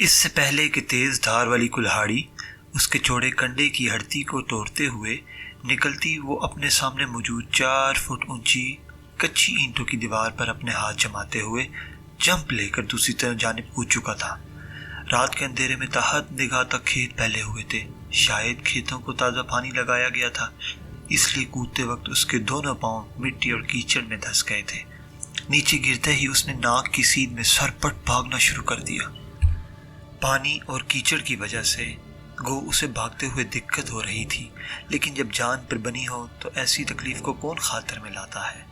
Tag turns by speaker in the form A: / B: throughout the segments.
A: اس سے پہلے کہ تیز دھار والی کلہاڑی اس کے چوڑے کنڈے کی ہڈتی کو توڑتے ہوئے نکلتی، وہ اپنے سامنے موجود 4 فٹ اونچی کچی اینٹوں کی دیوار پر اپنے ہاتھ جماتے ہوئے جمپ لے کر دوسری طرف جانب کود چکا تھا۔ رات کے اندھیرے میں تحت نگاہ تک کھیت پھیلے ہوئے تھے، شاید کھیتوں کو تازہ پانی لگایا گیا تھا، اس لیے کودتے وقت اس کے دونوں پاؤں مٹی اور کیچڑ میں دھس گئے تھے۔ نیچے گرتے ہی اس نے ناک کی سیدھ میں سرپٹ بھاگنا شروع کر دیا۔ پانی اور کیچڑ کی وجہ سے گو اسے بھاگتے ہوئے دقت ہو رہی تھی، لیکن جب جان پر بنی ہو تو ایسی تکلیف کو کون خاطر میں لاتا ہے۔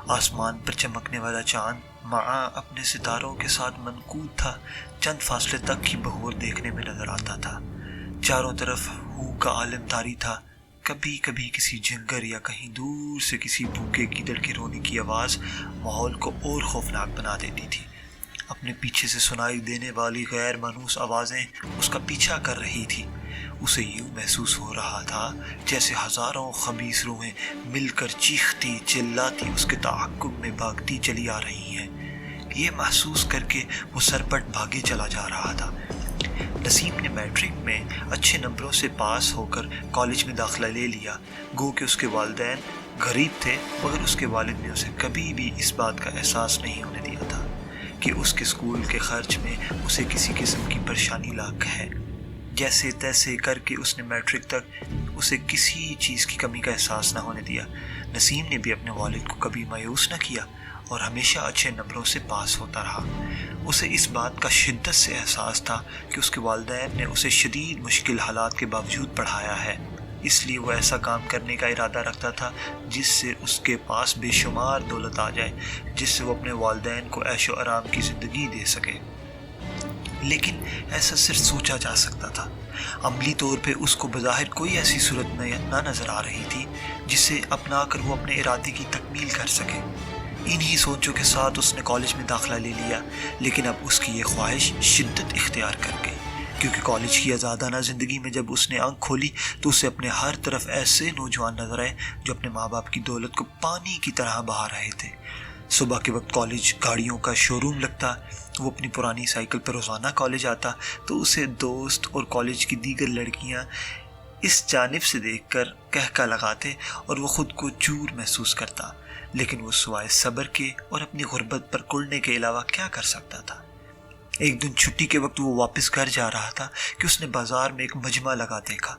A: آسمان پر چمکنے والا چاند معاں اپنے ستاروں کے ساتھ منقود تھا، چند فاصلے تک ہی بہور دیکھنے میں نظر آتا تھا۔ چاروں طرف ہو کا عالم طاری تھا، کبھی کبھی کسی جنگر یا کہیں دور سے کسی بھوکے گیدڑ کے رونے کی آواز ماحول کو اور خوفناک بنا دیتی تھی۔ اپنے پیچھے سے سنائی دینے والی غیر مانوس آوازیں اس کا پیچھا کر رہی تھی۔ اسے یوں محسوس ہو رہا تھا جیسے ہزاروں خبیث روحیں مل کر چیختی چلاتی اس کے تعاقب میں بھاگتی چلی آ رہی ہیں۔ یہ محسوس کر کے وہ سرپٹ بھاگے چلا جا رہا تھا۔ نسیم نے میٹرک میں اچھے نمبروں سے پاس ہو کر کالج میں داخلہ لے لیا۔ گو کہ اس کے والدین غریب تھے، مگر اس کے والد نے اسے کبھی بھی اس بات کا احساس نہیں ہونے دیا تھا کہ اس کے اسکول کے خرچ میں اسے کسی قسم کی پریشانی لاحق ہے۔ جیسے تیسے کر کے اس نے میٹرک تک اسے کسی چیز کی کمی کا احساس نہ ہونے دیا۔ نسیم نے بھی اپنے والد کو کبھی مایوس نہ کیا اور ہمیشہ اچھے نمبروں سے پاس ہوتا رہا۔ اسے اس بات کا شدت سے احساس تھا کہ اس کے والدین نے اسے شدید مشکل حالات کے باوجود پڑھایا ہے، اس لیے وہ ایسا کام کرنے کا ارادہ رکھتا تھا جس سے اس کے پاس بے شمار دولت آ جائے، جس سے وہ اپنے والدین کو عیش و آرام کی زندگی دے سکے۔ لیکن ایسا صرف سوچا جا سکتا تھا، عملی طور پہ اس کو بظاہر کوئی ایسی صورت نہ نظر آ رہی تھی جسے اپنا کر وہ اپنے ارادے کی تکمیل کر سکے۔ انہی سوچوں کے ساتھ اس نے کالج میں داخلہ لے لیا، لیکن اب اس کی یہ خواہش شدت اختیار کر گئی، کیونکہ کالج کی آزادانہ زندگی میں جب اس نے آنکھ کھولی تو اسے اپنے ہر طرف ایسے نوجوان نظر آئے جو اپنے ماں باپ کی دولت کو پانی کی طرح بہا رہے تھے۔ صبح کے وقت کالج گاڑیوں کا شو روم لگتا، وہ اپنی پرانی سائیکل پر روزانہ کالج آتا تو اسے دوست اور کالج کی دیگر لڑکیاں اس جانب سے دیکھ کر کہکا لگاتے اور وہ خود کو چور محسوس کرتا، لیکن وہ سوائے صبر کے اور اپنی غربت پر کڑنے کے علاوہ کیا کر سکتا تھا۔ ایک دن چھٹی کے وقت وہ واپس گھر جا رہا تھا کہ اس نے بازار میں ایک مجمع لگا دیکھا۔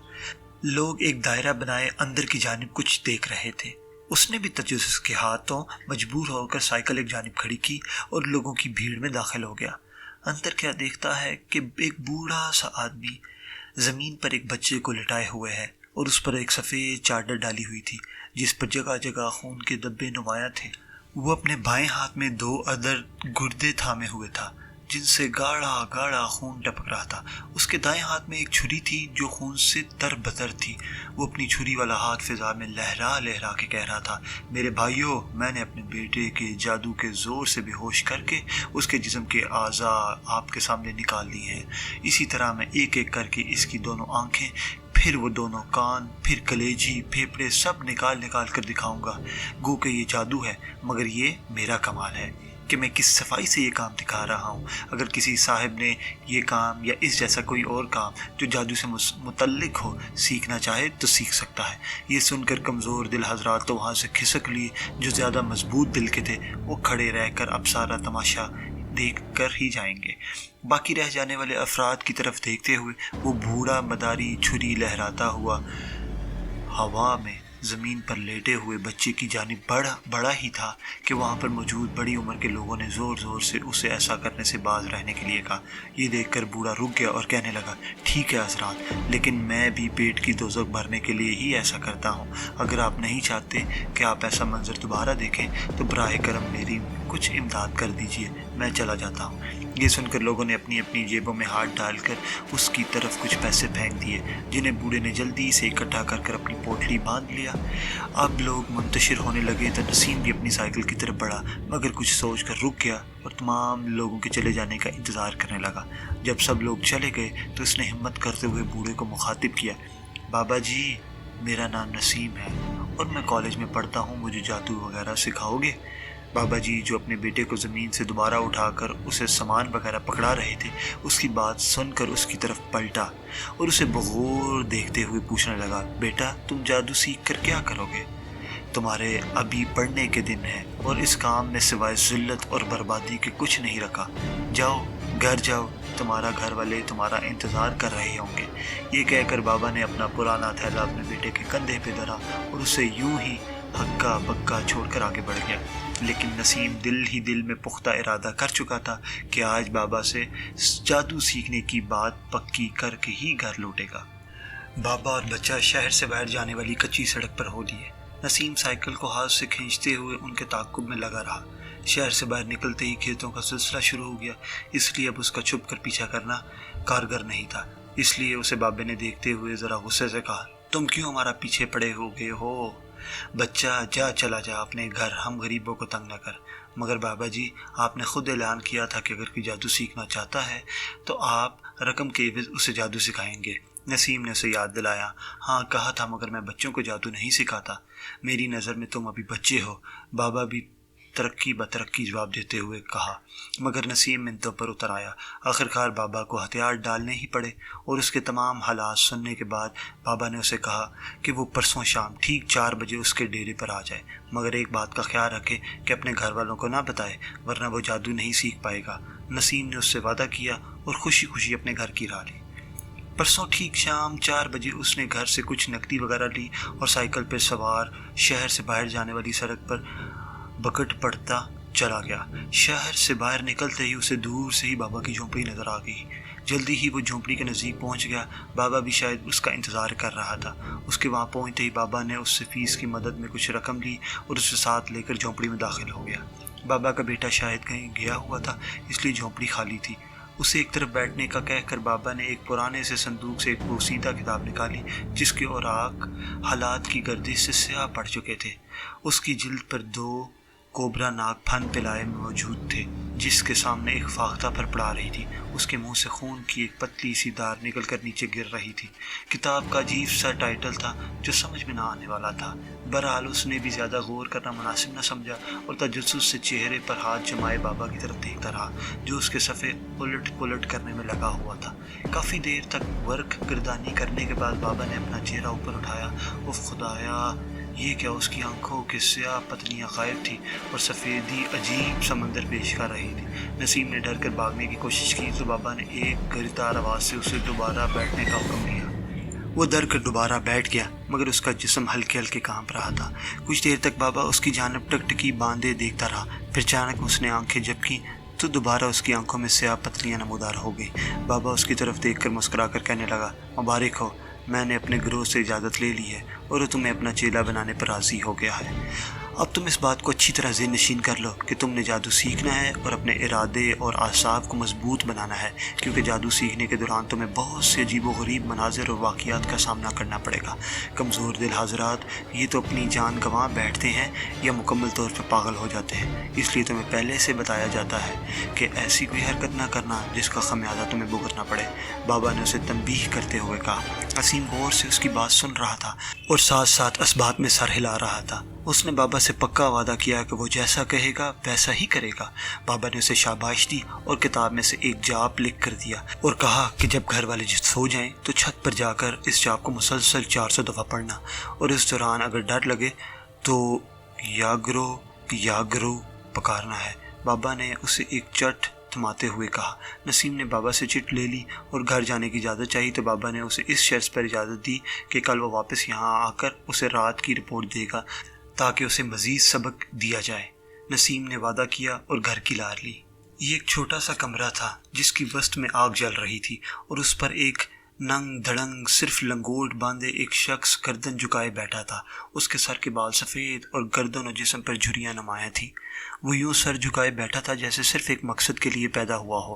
A: لوگ ایک دائرہ بنائے اندر کی جانب کچھ دیکھ رہے تھے۔ اس نے بھی تجسس کے ہاتھوں مجبور ہو کر سائیکل ایک جانب کھڑی کی اور لوگوں کی بھیڑ میں داخل ہو گیا۔ اندر کیا دیکھتا ہے کہ ایک بوڑھا سا آدمی زمین پر ایک بچے کو لٹائے ہوئے ہے اور اس پر ایک سفید چادر ڈالی ہوئی تھی جس پر جگہ جگہ خون کے دھبے نمایاں تھے۔ وہ اپنے بائیں ہاتھ میں 2 عدد گردے تھامے ہوئے تھا جن سے گاڑھا گاڑھا خون ٹپک رہا تھا۔ اس کے دائیں ہاتھ میں ایک چھری تھی جو خون سے تر بتر تھی۔ وہ اپنی چھری والا ہاتھ فضا میں لہرا لہرا کے کہہ رہا تھا، میرے بھائیو، میں نے اپنے بیٹے کے جادو کے زور سے بے ہوش کر کے اس کے جسم کے اعضاء آپ کے سامنے نکال دی ہیں۔ اسی طرح میں ایک ایک کر کے اس کی دونوں آنکھیں، پھر وہ دونوں کان، پھر کلیجی، پھیپھڑے سب نکال نکال کر دکھاؤں گا۔ گو کہ یہ جادو ہے، مگر یہ میرا کمال ہے کہ میں کس صفائی سے یہ کام دکھا رہا ہوں۔ اگر کسی صاحب نے یہ کام یا اس جیسا کوئی اور کام جو جادو سے متعلق ہو سیکھنا چاہے تو سیکھ سکتا ہے۔ یہ سن کر کمزور دل حضرات تو وہاں سے کھسک لیے، جو زیادہ مضبوط دل کے تھے وہ کھڑے رہ کر اب سارا تماشا دیکھ کر ہی جائیں گے۔ باقی رہ جانے والے افراد کی طرف دیکھتے ہوئے وہ بوڑھا مداری چھری لہراتا ہوا ہوا میں زمین پر لیٹے ہوئے بچے کی جانب بڑا ہی تھا کہ وہاں پر موجود بڑی عمر کے لوگوں نے زور زور سے اسے ایسا کرنے سے باز رہنے کے لیے کہا۔ یہ دیکھ کر بوڑھا رک گیا اور کہنے لگا، ٹھیک ہے حضرات، لیکن میں بھی پیٹ کی دوزخ بھرنے کے لیے ہی ایسا کرتا ہوں۔ اگر آپ نہیں چاہتے کہ آپ ایسا منظر دوبارہ دیکھیں تو براہ کرم میری کچھ امداد کر دیجیے، میں چلا جاتا ہوں۔ یہ سن کر لوگوں نے اپنی اپنی جیبوں میں ہاتھ ڈال کر اس کی طرف کچھ پیسے پھینک دیے، جنہیں بوڑھے نے جلدی سے اکٹھا کر کر اپنی پوٹلی باندھ لیا۔ اب لوگ منتشر ہونے لگے تو نسیم بھی اپنی سائیکل کی طرف بڑھا، مگر کچھ سوچ کر رک گیا اور تمام لوگوں کے چلے جانے کا انتظار کرنے لگا۔ جب سب لوگ چلے گئے تو اس نے ہمت کرتے ہوئے بوڑھے کو مخاطب کیا، بابا جی، میرا نام نسیم ہے اور میں کالج میں پڑھتا ہوں، مجھے جادو وغیرہ سکھاؤ گے؟ بابا جی جو اپنے بیٹے کو زمین سے دوبارہ اٹھا کر اسے سامان وغیرہ پکڑا رہے تھے، اس کی بات سن کر اس کی طرف پلٹا اور اسے بغور دیکھتے ہوئے پوچھنے لگا، بیٹا تم جادو سیکھ کر کیا کرو گے؟ تمہارے ابھی پڑھنے کے دن ہیں اور اس کام میں سوائے ذلت اور بربادی کے کچھ نہیں رکھا۔ جاؤ گھر جاؤ، تمہارا گھر والے تمہارا انتظار کر رہے ہوں گے۔ یہ کہہ کر بابا نے اپنا پرانا تھیلا اپنے بیٹے کے کندھے پہ دھرا اور اسے یوں ہی ہکا بکا چھوڑ کر آگے بڑھ گیا۔ لیکن نسیم دل ہی دل میں پختہ ارادہ کر چکا تھا کہ آج بابا سے جادو سیکھنے کی بات پکی کر کے ہی گھر لوٹے گا۔ بابا اور بچہ شہر سے باہر جانے والی کچی سڑک پر ہو دیے۔ نسیم سائیکل کو ہاتھ سے کھینچتے ہوئے ان کے تعاقب میں لگا رہا۔ شہر سے باہر نکلتے ہی کھیتوں کا سلسلہ شروع ہو گیا، اس لیے اب اس کا چھپ کر پیچھا کرنا کارگر نہیں تھا۔ اس لیے اسے بابے نے دیکھتے ہوئے ذرا غصے سے کہا، تم کیوں ہمارا پیچھے پڑے ہو گئے ہو؟ بچہ جا چلا جا اپنے گھر، ہم غریبوں کو تنگ نہ کر۔ مگر بابا جی آپ نے خود اعلان کیا تھا کہ اگر کوئی جادو سیکھنا چاہتا ہے تو آپ رقم کے عوض اسے جادو سکھائیں گے۔ نسیم نے اسے یاد دلایا، ہاں کہا تھا مگر میں بچوں کو جادو نہیں سکھاتا، میری نظر میں تم ابھی بچے ہو۔ بابا بھی ترقی بترقی جواب دیتے ہوئے کہا، مگر نسیم منتوں پر اتر آیا۔ آخرکار بابا کو ہتھیار ڈالنے ہی پڑے اور اس کے تمام حالات سننے کے بعد بابا نے اسے کہا کہ وہ پرسوں شام ٹھیک 4 بجے اس کے ڈیرے پر آ جائے، مگر ایک بات کا خیال رکھے کہ اپنے گھر والوں کو نہ بتائے ورنہ وہ جادو نہیں سیکھ پائے گا۔ نسیم نے اس سے وعدہ کیا اور خوشی خوشی اپنے گھر کی راہ لی۔ پرسوں ٹھیک شام 4 بجے اس نے گھر سے کچھ نقدی وغیرہ لی اور سائیکل پہ سوار شہر سے باہر جانے والی سڑک پر بکٹ پڑتا چلا گیا۔ شہر سے باہر نکلتے ہی اسے دور سے ہی بابا کی جھونپڑی نظر آ گئی۔ جلدی ہی وہ جھونپڑی کے نزدیک پہنچ گیا۔ بابا بھی شاید اس کا انتظار کر رہا تھا۔ اس کے وہاں پہنچتے ہی بابا نے اس سے فیس کی مدد میں کچھ رقم لی اور اسے ساتھ لے کر جھونپڑی میں داخل ہو گیا۔ بابا کا بیٹا شاید کہیں گیا ہوا تھا، اس لیے جھونپڑی خالی تھی۔ اسے ایک طرف بیٹھنے کا کہہ کر بابا نے ایک پرانے سے صندوق سے ایک بوسیدہ کتاب نکالی جس کے اوراق حالات کی گردش سے سیاہ پڑ چکے تھے۔ اس کی جلد پر 2 کوبرا ناگ پھن پلائے موجود تھے جس کے سامنے ایک فاختہ پر پڑا رہی تھی۔ اس کے منہ سے خون کی ایک پتلی سی دار نکل کر نیچے گر رہی تھی۔ کتاب کا عجیب سا ٹائٹل تھا جو سمجھ میں نہ آنے والا تھا۔ بہرحال اس نے بھی زیادہ غور کرنا مناسب نہ سمجھا اور تجسس سے چہرے پر ہاتھ جمائے بابا کی طرف دیکھتا رہا جو اس کے صفحے الٹ پلٹ کرنے میں لگا ہوا تھا۔ کافی دیر تک ورق گردانی کرنے کے بعد بابا نے اپنا چہرہ اوپر اٹھایا۔ اف خدایا، یہ کیا! اس کی آنکھوں کے سیاہ پتلیاں غائب تھی اور سفیدی عجیب سمندر پیش کر رہی تھی۔ نسیم نے ڈر کر بھاگنے کی کوشش کی تو بابا نے ایک گردار آواز سے اسے دوبارہ بیٹھنے کا حکم دیا۔ وہ ڈر کر دوبارہ بیٹھ گیا مگر اس کا جسم ہلکے ہلکے کانپ رہا تھا۔ کچھ دیر تک بابا اس کی جانب ٹکٹکی باندھے دیکھتا رہا، پھر اچانک اس نے آنکھیں جھپکیں تو دوبارہ اس کی آنکھوں میں سیاہ پتلیاں نمودار ہو گئی۔ بابا اس کی طرف دیکھ کر مسکرا کر کہنے لگا، مبارک ہو، میں نے اپنے گروہ سے اجازت لے لی ہے اور وہ تمہیں اپنا چیلا بنانے پر راضی ہو گیا ہے۔ اب تم اس بات کو اچھی طرح ذہن نشین کر لو کہ تم نے جادو سیکھنا ہے اور اپنے ارادے اور اعصاب کو مضبوط بنانا ہے، کیونکہ جادو سیکھنے کے دوران تمہیں بہت سے عجیب و غریب مناظر اور واقعات کا سامنا کرنا پڑے گا۔ کمزور دل حضرات یہ تو اپنی جان گنوا بیٹھتے ہیں یا مکمل طور پر پاگل ہو جاتے ہیں، اس لیے تمہیں پہلے سے بتایا جاتا ہے کہ ایسی کوئی حرکت نہ کرنا جس کا خمیازہ تمہیں بھگتنا پڑے۔ بابا نے اسے تنبیہ کرتے ہوئے کہا۔ نسیم غور سے اس کی بات سن رہا تھا اور ساتھ ساتھ اس بات میں سر ہلا رہا تھا۔ اس نے بابا سے پکا وعدہ کیا کہ وہ جیسا کہے گا ویسا ہی کرے گا۔ بابا نے اسے شاباش دی اور کتاب میں سے ایک جاپ لکھ کر دیا اور کہا کہ جب گھر والے سو جائیں تو چھت پر جا کر اس جاپ کو مسلسل 400 دفعہ پڑھنا اور اس دوران اگر ڈر لگے تو یاگرو پکارنا ہے۔ بابا نے اسے ایک چٹ تھماتے ہوئے کہا۔ نسیم نے بابا سے چٹ لے لی اور گھر جانے کی اجازت چاہی تو بابا نے اسے اس شرط پر اجازت دی کہ کل وہ واپس یہاں آ کر اسے رات کی رپورٹ دے گا تاکہ اسے مزید سبق دیا جائے۔ نسیم نے وعدہ کیا اور گھر کی لار لی۔ یہ ایک چھوٹا سا کمرہ تھا جس کی وسط میں آگ جل رہی تھی اور اس پر ایک ننگ دھڑنگ صرف لنگوٹ باندھے ایک شخص گردن جھکائے بیٹھا تھا۔ اس کے سر کے بال سفید اور گردن اور جسم پر جھریاں نمایاں تھیں۔ وہ یوں سر جھکائے بیٹھا تھا جیسے صرف ایک مقصد کے لیے پیدا ہوا ہو۔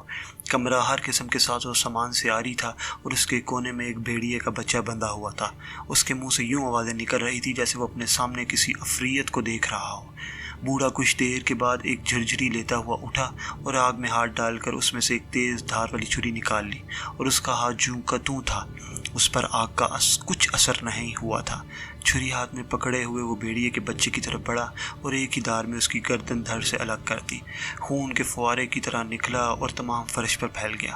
A: کمرہ ہر قسم کے ساز و سامان سے عاری تھا اور اس کے کونے میں ایک بھیڑیے کا بچہ بندھا ہوا تھا۔ اس کے منہ سے یوں آوازیں نکل رہی تھی جیسے وہ اپنے سامنے کسی عفریت کو دیکھ رہا ہو۔ بوڑھا کچھ دیر کے بعد ایک جھرجھری لیتا ہوا اٹھا اور آگ میں ہاتھ ڈال کر اس میں سے ایک تیز دھار والی چھری نکال لی، اور اس کا ہاتھ جوں کا توں تھا، اس پر آگ کا کچھ اثر نہیں ہوا تھا۔ چھری ہاتھ میں پکڑے ہوئے وہ بھیڑیے کے بچے کی طرف بڑھا اور ایک ہی دار میں اس کی گردن دھڑ سے الگ کر دی۔ خون کے فوارے کی طرح نکلا اور تمام فرش پر پھیل گیا۔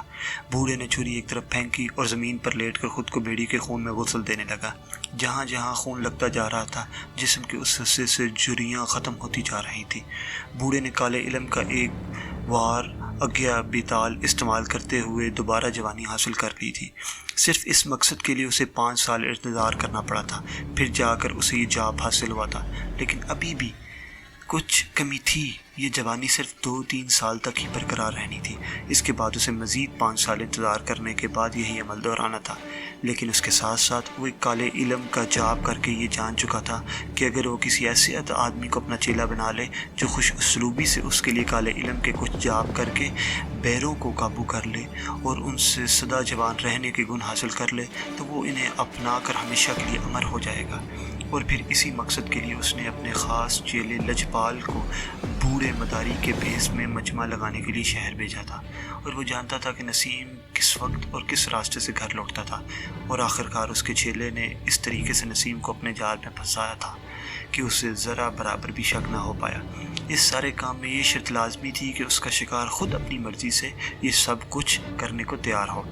A: بوڑھے نے چھری ایک طرف پھینکی اور زمین پر لیٹ کر خود کو بھیڑیے کے خون میں غسل دینے لگا۔ جہاں جہاں خون لگتا جا رہا تھا جسم کے اس حصے سے جھریاں ختم ہوتی جا رہی تھی۔ بوڑھے نے کالے علم کا ایک وار اگیا بیتال استعمال کرتے ہوئے دوبارہ جوانی حاصل کر لی تھی۔ صرف اس مقصد کے لیے اسے 5 سال انتظار کرنا پڑا تھا، پھر جا کر اسے یہ جاب حاصل ہوا تھا۔ لیکن ابھی بھی کچھ کمی تھی، یہ جوانی صرف 2-3 سال تک ہی برقرار رہنی تھی۔ اس کے بعد اسے مزید 5 سال انتظار کرنے کے بعد یہی عمل دہرانا تھا۔ لیکن اس کے ساتھ ساتھ وہ ایک کالے علم کا جاب کر کے یہ جان چکا تھا کہ اگر وہ کسی ایسے آدمی کو اپنا چیلا بنا لے جو خوش اسلوبی سے اس کے لیے کالے علم کے کچھ جاب کر کے بیروں کو قابو کر لے اور ان سے سدا جوان رہنے کے گن حاصل کر لے، تو وہ انہیں اپنا کر ہمیشہ کے لیے امر ہو جائے گا۔ اور پھر اسی مقصد کے لیے اس نے اپنے خاص چیلے لجپال کو بوڑھے مداری کے بھیس میں مجمع لگانے کے لیے شہر بھیجا تھا، اور وہ جانتا تھا کہ نسیم کس وقت اور کس راستے سے گھر لوٹتا تھا، اور آخرکار اس کے چیلے نے اس طریقے سے نسیم کو اپنے جال میں پھنسایا تھا کہ اسے ذرا برابر بھی شک نہ ہو پایا۔ اس سارے کام میں یہ شرط لازمی تھی کہ اس کا شکار خود اپنی مرضی سے یہ سب کچھ کرنے کو تیار ہو۔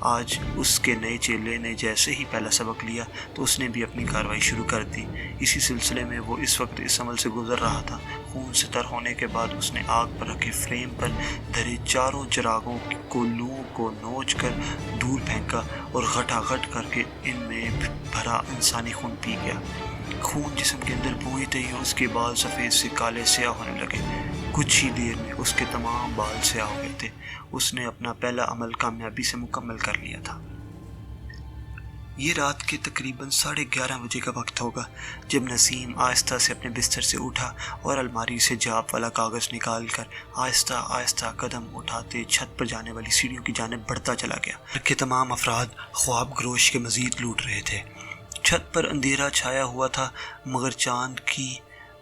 A: آج اس کے نئے چیلے نے جیسے ہی پہلا سبق لیا تو اس نے بھی اپنی کارروائی شروع کر دی۔ اسی سلسلے میں وہ اس وقت اس عمل سے گزر رہا تھا۔ خون سے تر ہونے کے بعد اس نے آگ پر رکھے فریم پر دھرے چاروں چراغوں کو لوؤں کو نوچ کر دور پھینکا اور گھٹا گھٹ کر کے ان میں بھرا انسانی خون پی گیا۔ خون جسم کے اندر پہنچتے ہی اس کے بال سفید سے کالے سیاہ ہونے لگے۔ کچھ ہی دیر میں اس کے تمام بال سیاہ ہو گئے تھے۔ اس نے اپنا پہلا عمل کامیابی سے مکمل کر لیا تھا۔ یہ رات کے تقریباً 11:30 بجے کا وقت ہوگا جب نسیم آہستہ سے اپنے بستر سے اٹھا اور الماری سے جاب والا کاغذ نکال کر آہستہ آہستہ قدم اٹھاتے چھت پر جانے والی سیڑھیوں کی جانب بڑھتا چلا گیا۔ گھر کے تمام افراد خواب گروش کے مزید لوٹ رہے تھے۔ چھت پر اندھیرا چھایا ہوا تھا، مگر چاند کی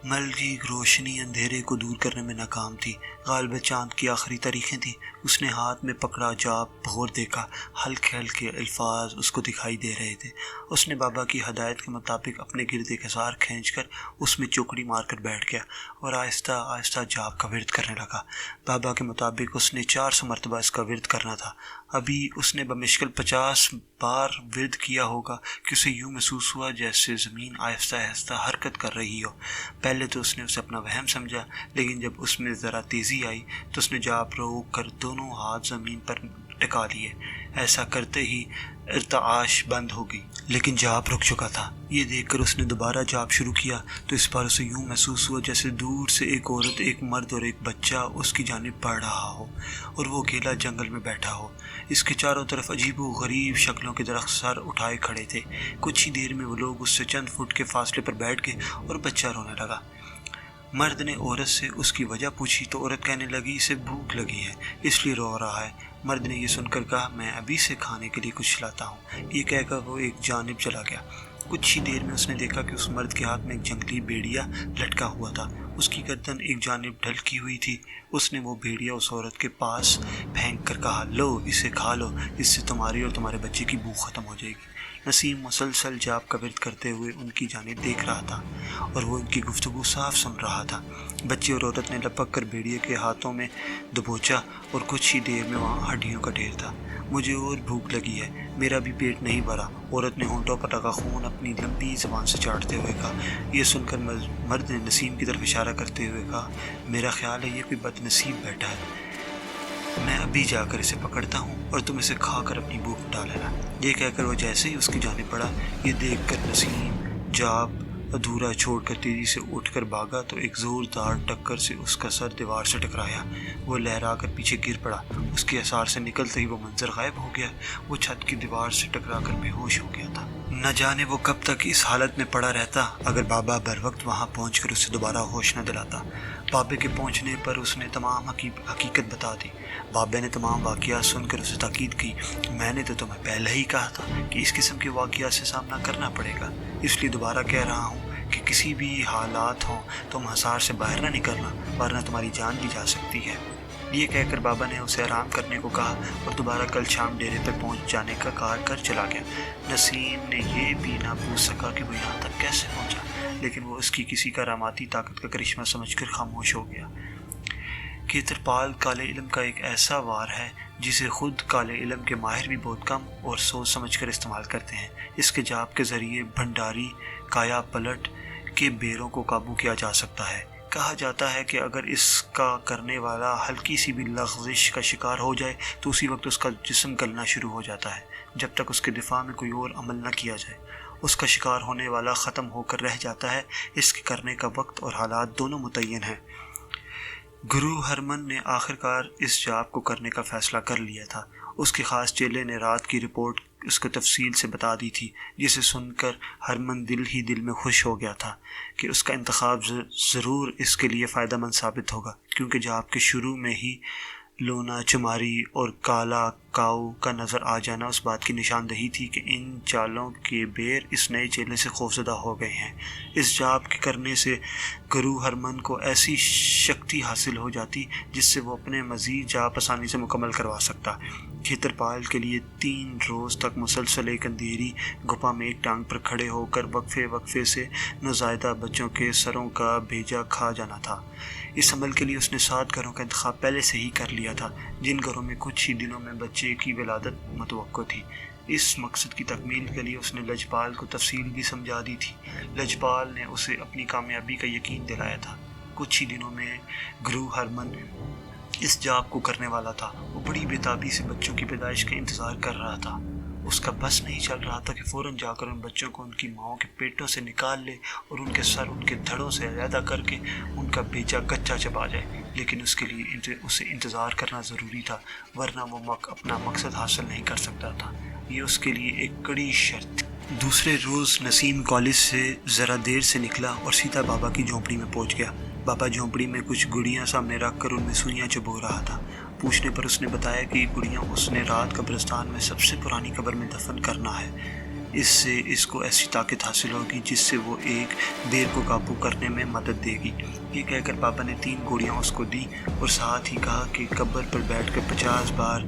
A: ملکی روشنی اندھیرے کو دور کرنے میں ناکام تھی۔ غالب چاند کی آخری تاریخیں تھی۔ اس نے ہاتھ میں پکڑا جاب غور دیکھا، ہلکے ہلکے الفاظ اس کو دکھائی دے رہے تھے۔ اس نے بابا کی ہدایت کے مطابق اپنے گرد ایک ہزار کھینچ کر اس میں چوکڑی مار کر بیٹھ گیا اور آہستہ آہستہ جاب کا ورد کرنے لگا۔ بابا کے مطابق اس نے 400 مرتبہ اس کا ورد کرنا تھا۔ ابھی اس نے بمشکل 50 بار ورد کیا ہوگا کہ اسے یوں محسوس ہوا جیسے زمین آہستہ آہستہ حرکت کر رہی ہو۔ پہلے تو اس نے اسے اپنا وہم سمجھا، لیکن جب اس میں ذرا تیزی آئی تو اس نے جاب روک کر دونوں ہاتھ زمین پر ٹکا لیے۔ ایسا کرتے ہی ارتعاش بند ہو گئی، لیکن جاب رک چکا تھا۔ یہ دیکھ کر اس نے دوبارہ جاب شروع کیا تو اس بار اسے یوں محسوس ہوا جیسے دور سے ایک عورت، ایک مرد اور ایک بچہ اس کی جانب بڑھ رہا ہو اور وہ اکیلا جنگل میں بیٹھا ہو۔ اس کے چاروں طرف عجیب و غریب شکلوں کے درخت سر اٹھائے کھڑے تھے۔ کچھ ہی دیر میں وہ لوگ اس سے چند فٹ کے فاصلے پر بیٹھ گئے اور بچہ رونے لگا۔ مرد نے عورت سے اس کی وجہ پوچھی تو عورت کہنے لگی اسے بھوک لگی ہے اس لیے رو رہا ہے۔ مرد نے یہ سن کر کہا میں ابھی سے کھانے کے لیے کچھ لاتا ہوں۔ یہ کہہ کر وہ ایک جانب چلا گیا۔ کچھ ہی دیر میں اس نے دیکھا کہ اس مرد کے ہاتھ میں ایک جنگلی بھیڑیا لٹکا ہوا تھا، اس کی گردن ایک جانب ڈھلکی ہوئی تھی۔ اس نے وہ بھیڑیا اس عورت کے پاس پھینک کر کہا لو اسے کھا لو، اس سے تمہاری اور تمہارے بچے کی بھوک ختم ہو جائے گی۔ نسیم مسلسل جاب کا ورد کرتے ہوئے ان کی جانب دیکھ رہا تھا اور وہ ان کی گفتگو صاف سن رہا تھا۔ بچے اور عورت نے لپک کر بھیڑیے کے ہاتھوں میں دبوچا اور کچھ ہی دیر میں وہاں ہڈیوں کا ڈھیر تھا۔ مجھے اور بھوک لگی ہے، میرا بھی پیٹ نہیں بھرا، عورت نے ہونٹوں پر لگا خون اپنی لمبی زبان سے چاٹتے ہوئے کہا۔ یہ سن کر مرد نے نسیم کی طرف اشارہ کرتے ہوئے کہا میرا خیال ہے یہ کوئی بد نصیب بیٹھا ہے، میں ابھی جا کر اسے پکڑتا ہوں اور تم اسے کھا کر اپنی بھوک مٹا لینا۔ یہ کہہ کر وہ جیسے ہی اس کی جانب بڑھا، یہ دیکھ کر نسیم جاب ادھورا چھوڑ کر تیزی سے اٹھ کر بھاگا تو ایک زوردار ٹکر سے اس کا سر دیوار سے ٹکرایا۔ وہ لہرا کر پیچھے گر پڑا۔ اس کے اثار سے نکلتے ہی وہ منظر غائب ہو گیا۔ وہ چھت کی دیوار سے ٹکرا کر بے ہوش ہو گیا تھا۔ نہ جانے وہ کب تک اس حالت میں پڑا رہتا اگر بابا بر وقت وہاں پہنچ کر اسے دوبارہ ہوش نہ دلاتا۔ بابے کے پہنچنے پر اس نے تمام حقیقت بتا دی۔ بابے نے تمام واقعات سن کر اسے تاکید کی، میں نے تو تمہیں پہلے ہی کہا تھا کہ اس قسم کے واقعات سے سامنا کرنا پڑے گا، اس لیے دوبارہ کہہ رہا ہوں کہ کسی بھی حالات ہوں تم حصار سے باہر نہ نکلنا ورنہ تمہاری جان بھی جا سکتی ہے۔ یہ کہہ کر بابا نے اسے آرام کرنے کو کہا اور دوبارہ کل شام ڈیرے پہ پہنچ جانے کا کہا کر چلا گیا۔ نسیم نے یہ بھی نہ پوچھ سکا کہ وہ یہاں تک کیسے پہنچا، لیکن وہ اس کی کسی کراماتی طاقت کا کرشمہ سمجھ کر خاموش ہو گیا۔ کھیترپال کالے علم کا ایک ایسا وار ہے جسے خود کالے علم کے ماہر بھی بہت کم اور سوچ سمجھ کر استعمال کرتے ہیں۔ اس کے جاب کے ذریعے بھنڈاری کایا پلٹ کے بیروں کو قابو کیا جا سکتا ہے۔ کہا جاتا ہے کہ اگر اس کا کرنے والا ہلکی سی بھی لغزش کا شکار ہو جائے تو اسی وقت اس کا جسم گلنا شروع ہو جاتا ہے، جب تک اس کے دفاع میں کوئی اور عمل نہ کیا جائے۔ اس کا شکار ہونے والا ختم ہو کر رہ جاتا ہے۔ اس کے کرنے کا وقت اور حالات دونوں متعین ہیں۔ گرو ہرمن نے آخرکار اس جاب کو کرنے کا فیصلہ کر لیا تھا۔ اس کے خاص چیلے نے رات کی رپورٹ اس کو تفصیل سے بتا دی تھی، جسے سن کر ہرمن دل ہی دل میں خوش ہو گیا تھا کہ اس کا انتخاب ضرور اس کے لیے فائدہ مند ثابت ہوگا، کیونکہ جاب کے شروع میں ہی لونا چماری اور کالا کاؤ کا نظر آ جانا اس بات کی نشاندہی تھی کہ ان چالوں کے بیر اس نئے چیلے سے خوفزدہ ہو گئے ہیں۔ اس جاب کے کرنے سے گرو ہرمن کو ایسی شکتی حاصل ہو جاتی جس سے وہ اپنے مزید جاب آسانی سے مکمل کروا سکتا۔ کھیترپال کے لیے 3 روز تک مسلسل ایک اندھیری گپا میں ایک ٹانگ پر کھڑے ہو کر وقفے وقفے سے نوزائیدہ بچوں کے سروں کا بھیجا کھا جانا تھا۔ اس عمل کے لیے اس نے 7 گھروں کا انتخاب پہلے سے ہی کر لیا تھا، جن گھروں میں کچھ ہی دنوں میں بچے کی ولادت متوقع تھی۔ اس مقصد کی تکمیل کے لیے اس نے لجپال کو تفصیل بھی سمجھا دی تھی۔ لجپال نے اسے اپنی کامیابی کا یقین دلایا تھا۔ کچھ ہی دنوں میں گرو ہرمن اس جاب کو کرنے والا تھا۔ وہ بڑی بےتابی سے بچوں کی پیدائش کا انتظار کر رہا تھا۔ اس کا بس نہیں چل رہا تھا کہ فوراً جا کر ان بچوں کو ان کی ماؤں کے پیٹوں سے نکال لے اور ان کے سر ان کے دھڑوں سے علیحدہ کر کے ان کا بیچا کچا چبا جائے، لیکن اس کے لیے اسے انتظار کرنا ضروری تھا، ورنہ وہ اپنا مقصد حاصل نہیں کر سکتا تھا۔ یہ اس کے لیے ایک کڑی شرط تھی۔ دوسرے روز نسیم کالج سے ذرا دیر سے نکلا اور سیدھا بابا کی جھونپڑی میں پہنچ گیا۔ بابا جھونپڑی میں کچھ گڑیاں سامنے رکھ کر ان میں سوئیاں چبو رہا تھا۔ پوچھنے پر اس نے بتایا کہ یہ گڑیاں اس نے رات قبرستان میں سب سے پرانی قبر میں دفن کرنا ہے۔ اس سے اس کو ایسی طاقت حاصل ہوگی جس سے وہ ایک بیر کو قابو کرنے میں مدد دے گی۔ یہ کہہ کر بابا نے 3 گولیاں اس کو دیں اور ساتھ ہی کہا کہ قبر پر بیٹھ کر 50 بار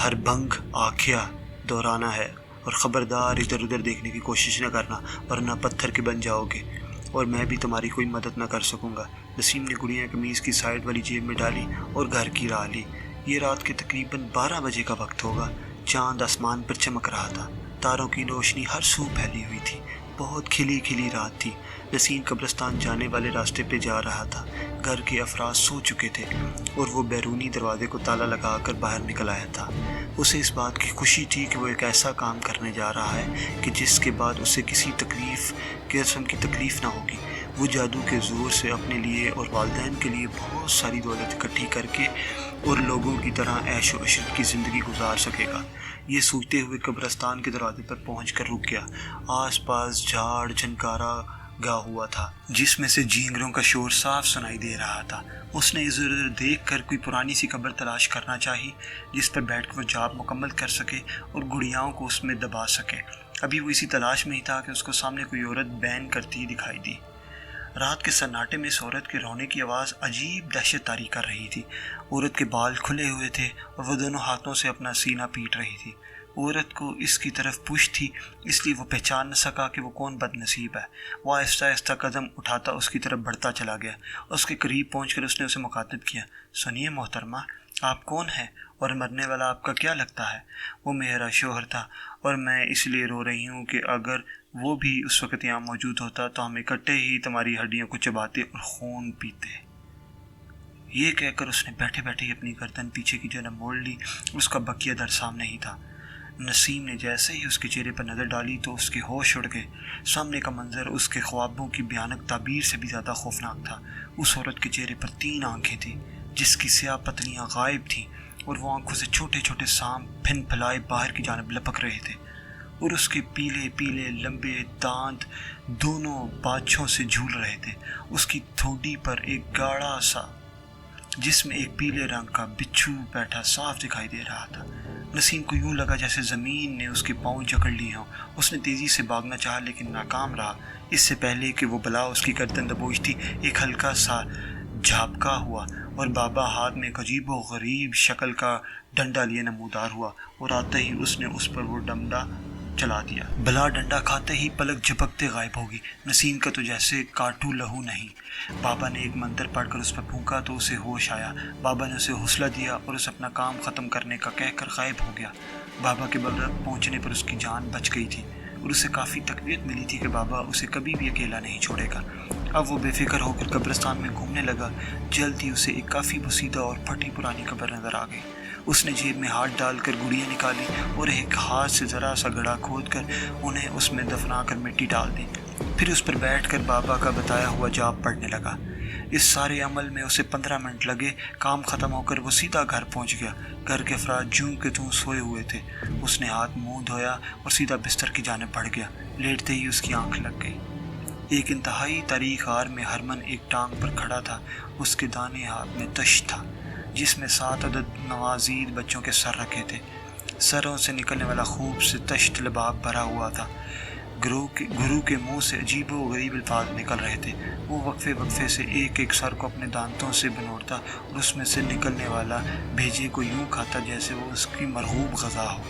A: ہر بھنگ آکھیا دہرانا ہے اور خبردار ادھر ادھر دیکھنے کی کوشش نہ کرنا ورنہ پتھر کے بن جاؤ گے اور میں بھی تمہاری کوئی مدد نہ کر سکوں گا۔ نسیم نے گڑیاں قمیض کی سائیڈ والی جیب میں ڈالی اور گھر کی راہ لی۔ یہ رات کے تقریباً 12 بجے کا وقت ہوگا۔ چاند آسمان پر چمک رہا تھا، تاروں کی روشنی ہر سو پھیلی ہوئی تھی۔ بہت کھلی کھلی رات تھی۔ نسیم قبرستان جانے والے راستے پہ جا رہا تھا۔ گھر کے افراد سو چکے تھے اور وہ بیرونی دروازے کو تالا لگا کر باہر نکل آیا تھا۔ اسے اس بات کی خوشی تھی کہ وہ ایک ایسا کام کرنے جا رہا ہے کہ جس کے بعد اسے کسی قسم کی تکلیف نہ ہوگی۔ وہ جادو کے زور سے اپنے لیے اور والدین کے لیے بہت ساری دولت اکٹھی کر کے اور لوگوں کی طرح عیش و عشرت کی زندگی گزار سکے گا۔ یہ سوچتے ہوئے قبرستان کے دروازے پر پہنچ کر رک گیا۔ آس پاس جھاڑ جھنکارا گا ہوا تھا جس میں سے جھینگروں کا شور صاف سنائی دے رہا تھا۔ اس نے ادھر ادھر دیکھ کر کوئی پرانی سی قبر تلاش کرنا چاہی جس پر بیٹھ کر وہ جاب مکمل کر سکے اور گڑیاؤں کو اس میں دبا سکے۔ ابھی وہ اسی تلاش میں ہی تھا کہ اس کو سامنے کوئی عورت بین کرتی دکھائی دی۔ رات کے سناٹے میں اس عورت کے رونے کی آواز عجیب دہشت طاری کر رہی تھی۔ عورت کے بال کھلے ہوئے تھے اور وہ دونوں ہاتھوں سے اپنا سینہ پیٹ رہی تھی۔ عورت کو اس کی طرف پش تھی، اس لیے وہ پہچان نہ سکا کہ وہ کون بد نصیب ہے۔ وہ آہستہ آہستہ قدم اٹھاتا اس کی طرف بڑھتا چلا گیا۔ اس کے قریب پہنچ کر اس نے اسے مخاطب کیا، سنیے محترمہ، آپ کون ہیں اور مرنے والا آپ کا کیا لگتا ہے؟ وہ میرا شوہر تھا اور میں اس لیے رو رہی ہوں کہ اگر وہ بھی اس وقت یہاں موجود ہوتا تو ہم اکٹھے ہی تمہاری ہڈیوں کو چباتے اور خون پیتے۔ یہ کہہ کر اس نے بیٹھے بیٹھے ہی اپنی گردن پیچھے کی جانب موڑ لی۔ اس کا بقیہ در سامنے ہی تھا۔ نسیم نے جیسے ہی اس کے چہرے پر نظر ڈالی تو اس کے ہوش اڑ گئے۔ سامنے کا منظر اس کے خوابوں کی بھیانک تعبیر سے بھی زیادہ خوفناک تھا۔ اس عورت کے چہرے پر 3 آنکھیں تھیں جس کی سیاہ پتلیاں غائب تھیں اور وہ آنکھوں سے چھوٹے چھوٹے سانپ پھن پھلائے باہر کی جانب لپک رہے تھے اور اس کے پیلے پیلے لمبے دانت دونوں باچھوں سے جھول رہے تھے۔ اس کی تھوڑی پر ایک گاڑھا سا جس میں ایک پیلے رنگ کا بچھو بیٹھا صاف دکھائی دے رہا تھا۔ نسیم کو یوں لگا جیسے زمین نے اس کے پاؤں جکڑ لیے ہوں۔ اس نے تیزی سے بھاگنا چاہا لیکن ناکام رہا۔ اس سے پہلے کہ وہ بلا اس کی گردن دبوچتی ایک ہلکا سا جھابکا ہوا اور بابا ہاتھ میں ایک عجیب و غریب شکل کا ڈنڈا لیے نمودار ہوا اور آتے ہی اس نے اس پر وہ ڈنڈا چلا دیا۔ بلا ڈنڈا کھاتے ہی پلک جھپکتے غائب ہوگی۔ نسیم کا تو جیسے کاٹو لہو نہیں۔ بابا نے ایک منتر پڑھ کر اس پر پھونکا تو اسے ہوش آیا۔ بابا نے اسے حوصلہ دیا اور اسے اپنا کام ختم کرنے کا کہہ کر غائب ہو گیا۔ بابا کے بغل پہنچنے پر اس کی جان بچ گئی تھی اور اسے کافی تقویت ملی تھی کہ بابا اسے کبھی بھی اکیلا نہیں چھوڑے گا۔ اب وہ بے فکر ہو کر قبرستان میں گھومنے لگا۔ جلد ہی اسے ایک کافی بسیدہ اور پھٹی پرانی قبر نظر آ گئی۔ اس نے جیب میں ہاتھ ڈال کر گڑیاں نکالی اور ایک ہاتھ سے ذرا سا گڑھا کھود کر انہیں اس میں دفنا کر مٹی ڈال دی۔ پھر اس پر بیٹھ کر بابا کا بتایا ہوا جاپ پڑھنے لگا۔ اس سارے عمل میں اسے 15 منٹ لگے۔ کام ختم ہو کر وہ سیدھا گھر پہنچ گیا۔ گھر کے افراد جوں کے توں سوئے ہوئے تھے۔ اس نے ہاتھ منہ دھویا اور سیدھا بستر کی جانب بڑھ گیا۔ لیٹتے ہی اس کی آنکھ لگ گئی۔ ایک انتہائی تاریک غار میں ہرمن ایک ٹانگ پر کھڑا تھا۔ اس کے دانے ہاتھ میں تشت تھا جس میں 7 عدد نوازید بچوں کے سر رکھے تھے۔ سروں سے نکلنے والا خوب سے تشت لباب بھرا ہوا تھا۔ گرو کے منہ سے عجیب و غریب الفاظ نکل رہے تھے۔ وہ وقفے وقفے سے ایک ایک سر کو اپنے دانتوں سے بنوڑتا اور اس میں سے نکلنے والا بھیجے کو یوں کھاتا جیسے وہ اس کی مرغوب غذا ہو۔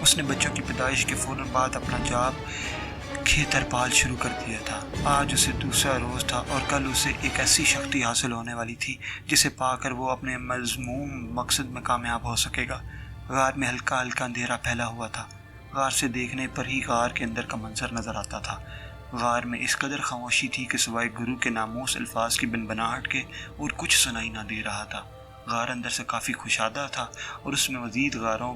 A: اس نے بچوں کی پیدائش کے فوراً بعد اپنا جاپ کھیتر پال شروع کر دیا تھا۔ آج اسے دوسرا روز تھا اور کل اسے ایک ایسی شکتی حاصل ہونے والی تھی جسے پا کر وہ اپنے مذموم مقصد میں کامیاب ہو سکے گا۔ غار میں ہلکا ہلکا اندھیرا پھیلا ہوا تھا۔ غار سے دیکھنے پر ہی غار کے اندر کا منظر نظر آتا تھا۔ غار میں اس قدر خاموشی تھی کہ سوائے گرو کے ناموس الفاظ کی بنبناہٹ کے اور کچھ سنائی نہ دے رہا تھا۔ غار اندر سے کافی کشادہ تھا اور اس میں مزید غاروں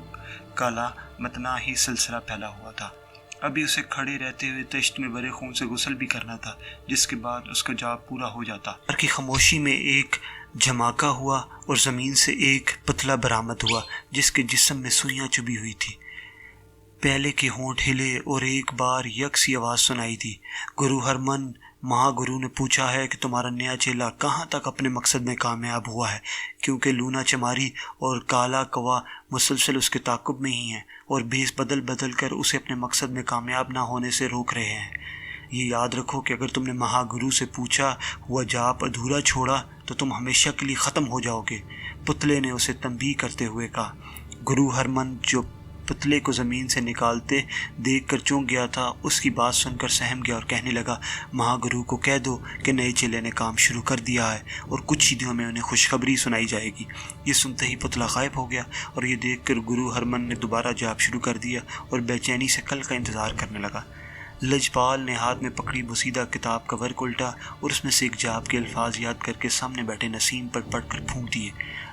A: کا لا متناہی سلسلہ پھیلا ہوا تھا۔ ابھی اسے کھڑے رہتے ہوئے تشت میں بھرے خون سے غسل بھی کرنا تھا، جس کے بعد اس کا جاپ پورا ہو جاتا۔ غار کی خاموشی میں ایک جھماکا ہوا اور زمین سے ایک پتلا برآمد ہوا جس کے جسم میں سوئیاں چبھی ہوئی تھی۔ پہلے کے ہونٹ ہلے اور ایک بار یکسی آواز سنائی دی، گرو ہرمن۔ مہا گرو نے پوچھا ہے کہ تمہارا نیا چیلا کہاں تک اپنے مقصد میں کامیاب ہوا ہے، کیونکہ لونا چماری اور کالا کوا مسلسل اس کے تعاقب میں ہی ہیں اور بیس بدل بدل کر اسے اپنے مقصد میں کامیاب نہ ہونے سے روک رہے ہیں۔ یہ یاد رکھو کہ اگر تم نے مہا گرو سے پوچھا ہوا جاپ ادھورا چھوڑا تو تم ہمیشہ کے لیے ختم ہو جاؤ گے۔ پتلے نے اسے تنبیہ کرتے ہوئے کہا۔ گرو ہرمن جو پتلے کو زمین سے نکالتے دیکھ کر چونک گیا تھا، اس کی بات سن کر سہم گیا اور کہنے لگا، مہا گرو کو کہہ دو کہ نئے چیلے نے کام شروع کر دیا ہے اور کچھ ہی دنوں میں انہیں خوشخبری سنائی جائے گی۔ یہ سنتے ہی پتلا غائب ہو گیا اور یہ دیکھ کر گرو ہرمن نے دوبارہ جاپ شروع کر دیا اور بے چینی سے کل کا انتظار کرنے لگا۔ لجپال نے ہاتھ میں پکڑی بوسیدہ کتاب کا ورق الٹا اور اس میں سے ایک جاپ کے الفاظ یاد کر کے سامنے بیٹھے نسیم پر پڑھ کر پھونک دیے۔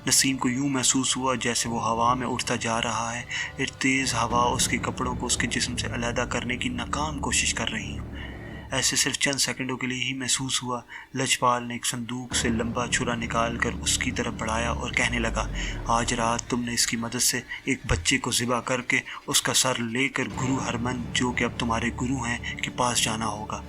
A: نسیم کو یوں محسوس ہوا جیسے وہ ہوا میں اڑتا جا رہا ہے۔ ایک تیز ہوا اس کے کپڑوں کو اس کے جسم سے علیحدہ کرنے کی ناکام کوشش کر رہی ہوں۔ ایسے صرف چند سیکنڈوں کے لیے ہی محسوس ہوا۔ لجپال نے ایک صندوق سے لمبا چھرا نکال کر اس کی طرف بڑھایا اور کہنے لگا، آج رات تم نے اس کی مدد سے ایک بچے کو ذبح کر کے اس کا سر لے کر گرو ہرمن، جو کہ اب تمہارے گرو ہیں، کے پاس جانا ہوگا۔